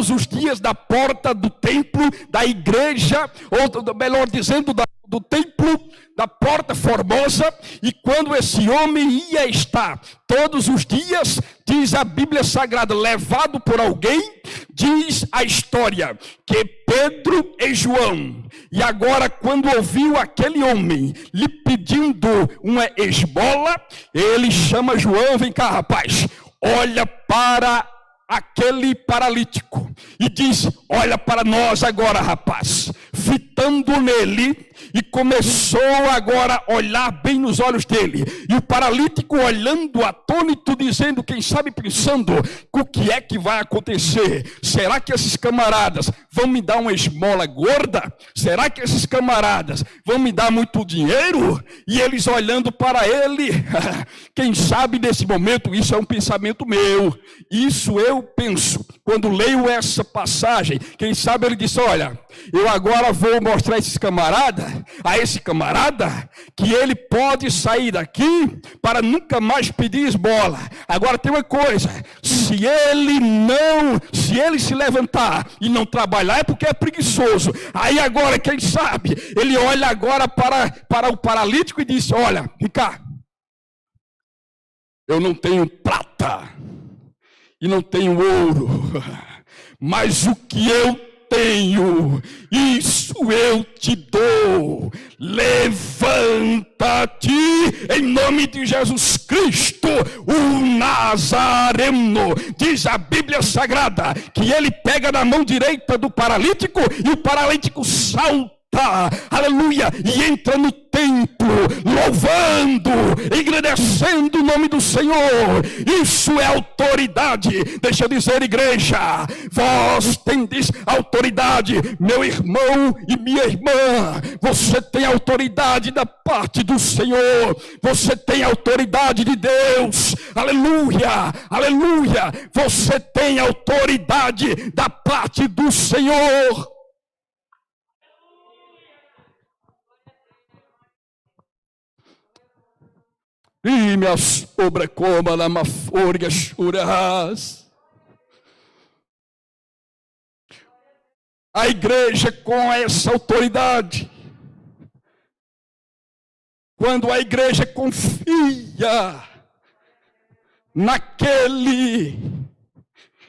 os dias da porta do templo, da igreja, ou melhor dizendo, do templo, da porta formosa. E quando esse homem ia estar todos os dias, diz a Bíblia Sagrada, levado por alguém, diz a história que Pedro e João, e agora quando ouviu aquele homem lhe pedindo uma esmola, ele chama João: vem cá, rapaz, olha para aquele paralítico, e diz: olha para nós agora, rapaz. Fitando nele, e começou agora a olhar bem nos olhos dele, e o paralítico olhando atônito, dizendo, quem sabe pensando, o que é que vai acontecer? Será que esses camaradas vão me dar uma esmola gorda? Será que esses camaradas vão me dar muito dinheiro? E eles olhando para ele, quem sabe nesse momento, isso é um pensamento meu, isso eu penso, quando leio essa passagem, quem sabe ele disse: olha, eu agora vou mostrar a esse camarada, que ele pode sair daqui para nunca mais pedir esmola. Agora tem uma coisa, se ele se levantar e não trabalhar, é porque é preguiçoso. Aí agora, quem sabe, ele olha agora para o paralítico e diz: olha, vem cá, eu não tenho prata e não tenho ouro, mas o que eu tenho, isso eu te dou. Levanta-te em nome de Jesus Cristo, o Nazareno. Diz a Bíblia Sagrada que ele pega na mão direita do paralítico e o paralítico salta, aleluia, e entra no templo, louvando, engrandecendo o nome do Senhor. Isso é autoridade. Deixa eu dizer, igreja, vós tendes autoridade, meu irmão e minha irmã. Você tem autoridade da parte do Senhor, você tem autoridade de Deus, aleluia, aleluia. Você tem autoridade da parte do Senhor. E me assombra como na maforga churras. A igreja com essa autoridade, quando a igreja confia naquele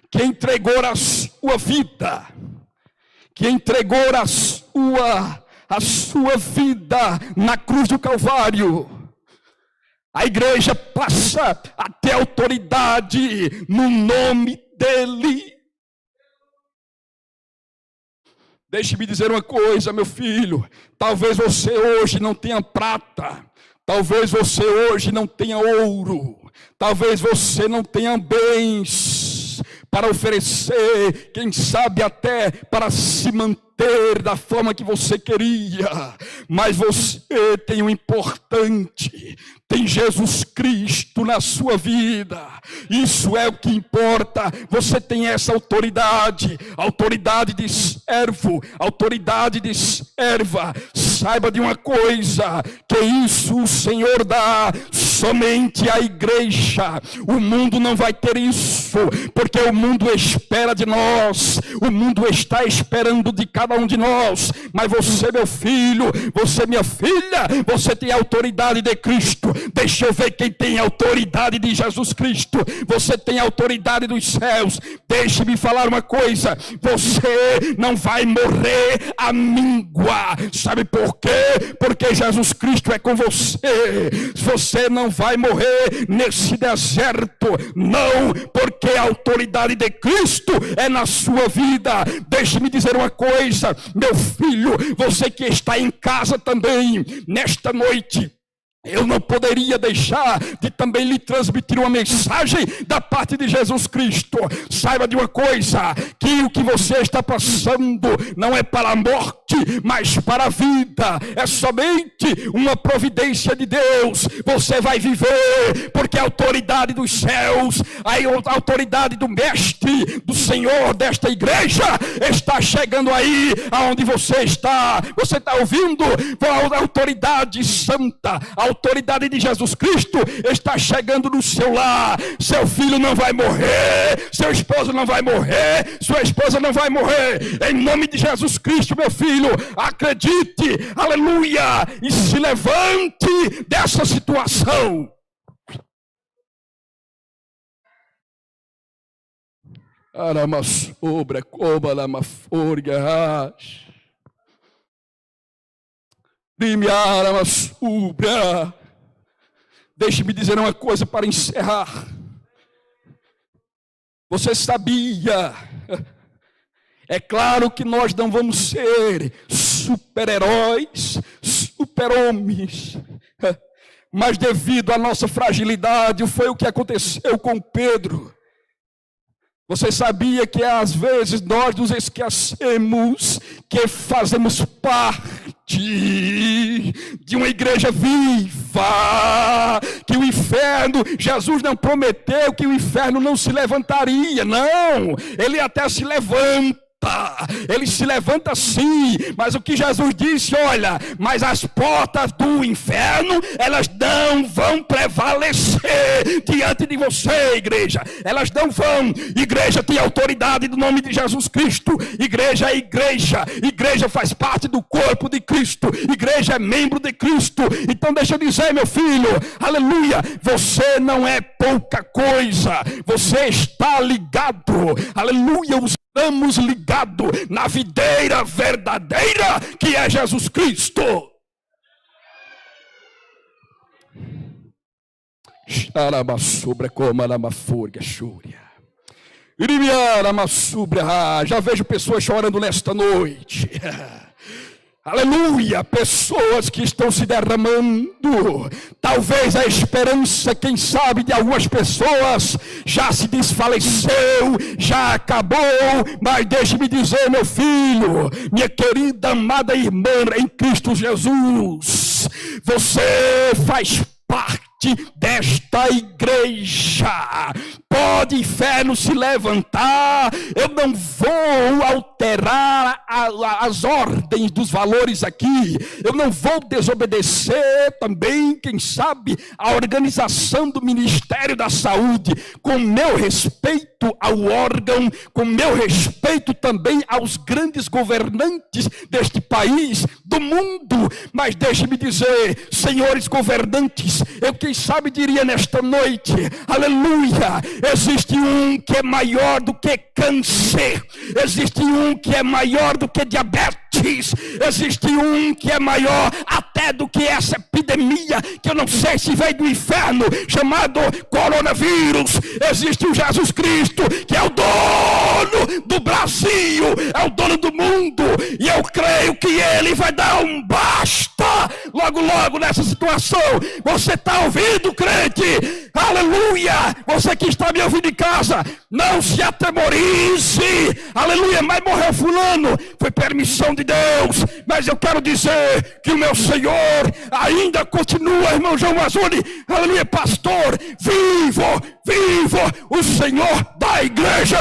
que entregou a sua vida, que entregou a sua vida na cruz do Calvário, a igreja passa a ter autoridade no nome dele. Deixe-me dizer uma coisa, meu filho. Talvez você hoje não tenha prata. Talvez você hoje não tenha ouro. Talvez você não tenha bens. para oferecer, quem sabe até para se manter da forma que você queria, mas você tem o importante, tem Jesus Cristo na sua vida, isso é o que importa. Você tem essa autoridade, autoridade de servo, autoridade de serva. Saiba de uma coisa, que isso o Senhor dá somente à igreja. O mundo não vai ter isso, porque o mundo espera de nós, o mundo está esperando de cada um de nós. Mas você, meu filho, você, minha filha, você tem a autoridade de Cristo. Deixa eu ver quem tem a autoridade de Jesus Cristo. Você tem a autoridade dos céus. Deixe-me falar uma coisa, você não vai morrer à míngua. Sabe por quê? Porque Jesus Cristo é com você. Você não vai morrer nesse deserto, não, porque a autoridade de Cristo é na sua vida. Deixe-me dizer uma coisa, meu filho, você que está em casa também, nesta noite, eu não poderia deixar de também lhe transmitir uma mensagem da parte de Jesus Cristo. Saiba de uma coisa, que o que você está passando não é para a morte, mas para a vida. É somente uma providência de Deus. Você vai viver, porque a autoridade dos céus, a autoridade do Mestre, do Senhor desta igreja, está chegando aí aonde você está. Você está ouvindo? A autoridade santa, a autoridade de Jesus Cristo está chegando no seu lar. Seu filho não vai morrer, seu esposo não vai morrer, sua esposa não vai morrer. Em nome de Jesus Cristo, meu filho, acredite, aleluia, e se levante dessa situação. Arama sobra, coma lama forga. Deixe-me dizer uma coisa para encerrar. Você sabia? É claro que nós não vamos ser super-heróis, super-homens, mas devido à nossa fragilidade, foi o que aconteceu com Pedro. Você sabia que às vezes nós nos esquecemos que fazemos parte de uma igreja viva, que o inferno, Jesus não prometeu que o inferno não se levantaria, não, ele até se levanta. Ele se levanta sim, mas o que Jesus disse, olha, mas as portas do inferno, elas não vão prevalecer diante de você, igreja, elas não vão. Igreja tem autoridade do nome de Jesus Cristo. Igreja é igreja, igreja faz parte do corpo de Cristo, igreja é membro de Cristo. Então deixa eu dizer, meu filho, aleluia, você não é pouca coisa, você está ligado, aleluia, estamos ligados na videira verdadeira que é Jesus Cristo. Já vejo pessoas chorando nesta noite. Aleluia, pessoas que estão se derramando. Talvez a esperança, quem sabe, de algumas pessoas já se desfaleceu, já acabou. Mas deixe-me dizer, meu filho, minha querida amada irmã em Cristo Jesus, você faz parte desta igreja. Pode inferno se levantar, eu não vou alterar as ordens dos valores aqui, eu não vou desobedecer também, quem sabe, a organização do Ministério da Saúde, com meu respeito ao órgão, com meu respeito também aos grandes governantes deste país, do mundo. Mas deixe-me dizer, senhores governantes, eu quem sabe diria nesta noite, aleluia, existe um que é maior do que câncer, existe um que é maior do que diabetes, existe um que é maior até do que essa epidemia, que eu não sei se veio do inferno, chamado coronavírus. Existe o Jesus Cristo, que é o dono do Brasil, é o dono do mundo, e eu creio que ele vai dar um basta logo, logo nessa situação. Você está ouvindo, crente? Aleluia! Você que está me ouvindo em casa, não se atemorize. Aleluia, mas morreu fulano, foi permissão de Deus. Mas eu quero dizer que o meu Senhor ainda continua, irmão João Mazzoni. Aleluia, pastor, vivo, o Senhor da igreja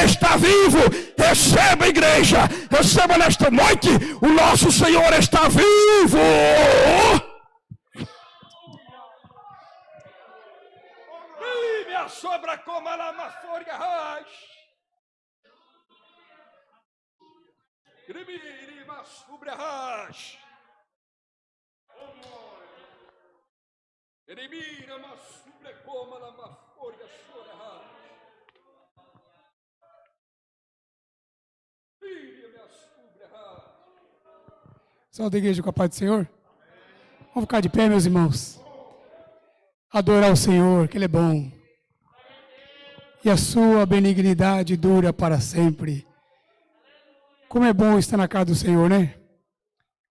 está vivo. Receba a igreja, receba nesta noite, o nosso Senhor está vivo. Me sobra como a lama fora raiz. Grimiri sobre a raiz. Grimira mas sobre como a lama fora sobre a raiz. Salve a igreja com a paz do Senhor. Vamos ficar de pé, meus irmãos. Adorar o Senhor, que Ele é bom. E a sua benignidade dura para sempre. Como é bom estar na casa do Senhor, né?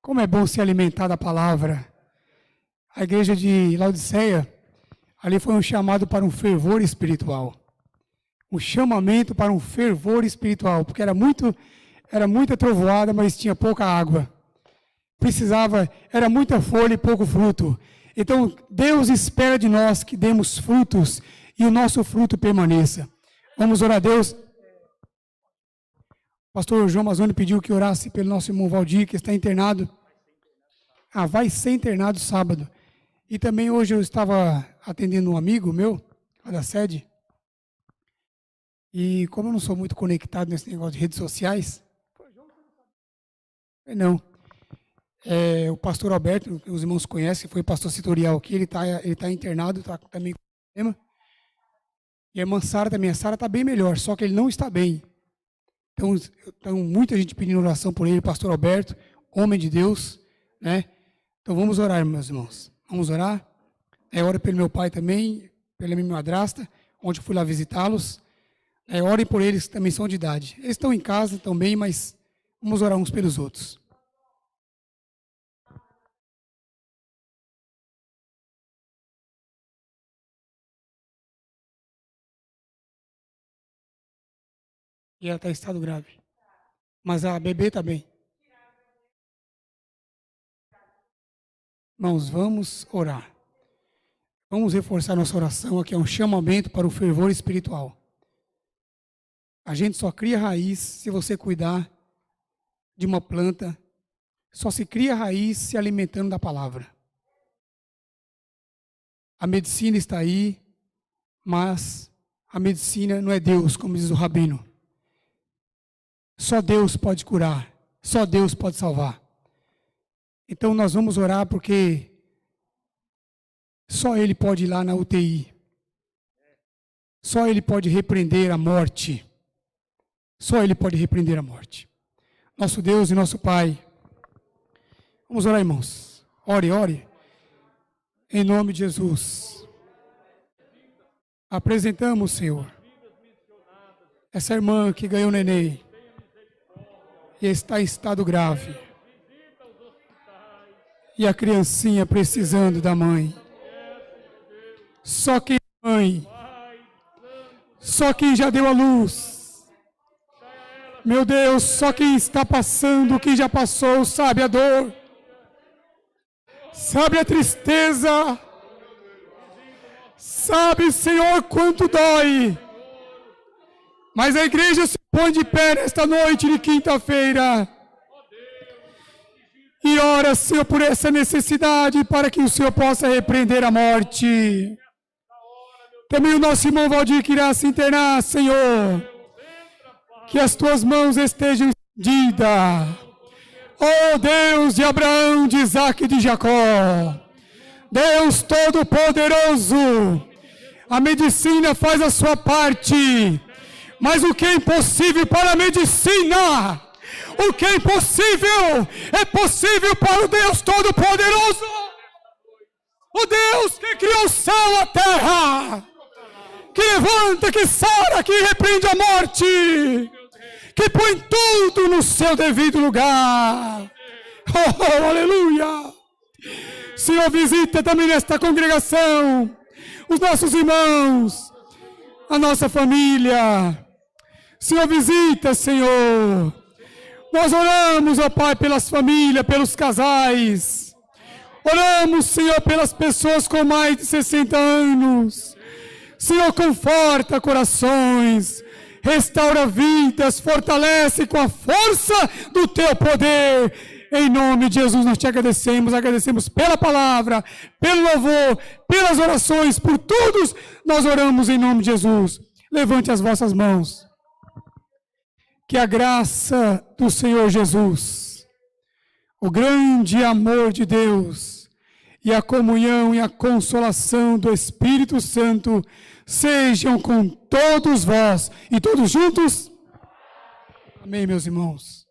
Como é bom se alimentar da palavra. A igreja de Laodiceia, ali foi um chamado para um fervor espiritual. Um chamamento para um fervor espiritual, porque era muita trovoada, mas tinha pouca água. Era muita folha e pouco fruto. Então, Deus espera de nós que demos frutos e o nosso fruto permaneça. Vamos orar a Deus. O pastor João Mazzoni pediu que orasse pelo nosso irmão Valdir, que está internado. Vai ser internado sábado. E também hoje eu estava atendendo um amigo meu, lá da sede. E como eu não sou muito conectado nesse negócio de redes sociais, não. O pastor Alberto, os irmãos conhecem, foi pastor setorial aqui, ele tá internado, está também com problema. E a irmã Sara também, a Sara está bem melhor, só que ele não está bem. Então muita gente pedindo oração por ele, pastor Alberto, homem de Deus, né? Então vamos orar, meus irmãos, vamos orar. Ora pelo meu pai também, pela minha madrasta, onde eu fui lá visitá-los. Orem por eles, que também são de idade. Eles estão em casa também, mas vamos orar uns pelos outros. E ela está em estado grave. Mas a bebê está bem. Irmãos, vamos orar. Vamos reforçar nossa oração aqui, é um chamamento para o fervor espiritual. A gente só cria raiz se você cuidar de uma planta. Só se cria raiz se alimentando da palavra. A medicina está aí, mas a medicina não é Deus, como diz o Rabino. Só Deus pode curar, só Deus pode salvar. Então nós vamos orar porque só Ele pode ir lá na UTI. Só Ele pode repreender a morte. Só Ele pode repreender a morte. Nosso Deus e nosso Pai. Vamos orar, irmãos. Ore. Em nome de Jesus. Apresentamos, Senhor, essa irmã que ganhou neném e está em estado grave. E a criancinha precisando da mãe. Só quem é mãe. Só quem já deu a luz. Meu Deus, só quem está passando, quem já passou, sabe a dor. Sabe a tristeza. Sabe, Senhor, quanto dói. Mas a igreja se põe de pé nesta noite de quinta-feira. E ora, Senhor, por essa necessidade, para que o Senhor possa repreender a morte. Também o nosso irmão Valdir que irá se internar, Senhor. Que as tuas mãos estejam estendidas. Oh Deus de Abraão, de Isaac e de Jacó. Deus Todo-Poderoso. A medicina faz a sua parte. Mas o que é impossível para a medicina? O que é impossível é possível para o Deus Todo-Poderoso. O Deus que criou o céu e a terra. Que levanta, que sara, que repreende a morte. Que põe tudo no seu devido lugar. Oh, aleluia. Senhor, visita também nesta congregação os nossos irmãos, a nossa família. Senhor, visita, Senhor. Nós oramos, ó Pai, pelas famílias, pelos casais. Oramos, Senhor, pelas pessoas com mais de 60 anos. Senhor, conforta corações, restaura vidas, fortalece com a força do Teu poder. Em nome de Jesus nós te agradecemos pela palavra, pelo louvor, pelas orações, por todos nós oramos em nome de Jesus. Levante as vossas mãos. Que a graça do Senhor Jesus, o grande amor de Deus e a comunhão e a consolação do Espírito Santo sejam com todos vós e todos juntos. Amém, meus irmãos.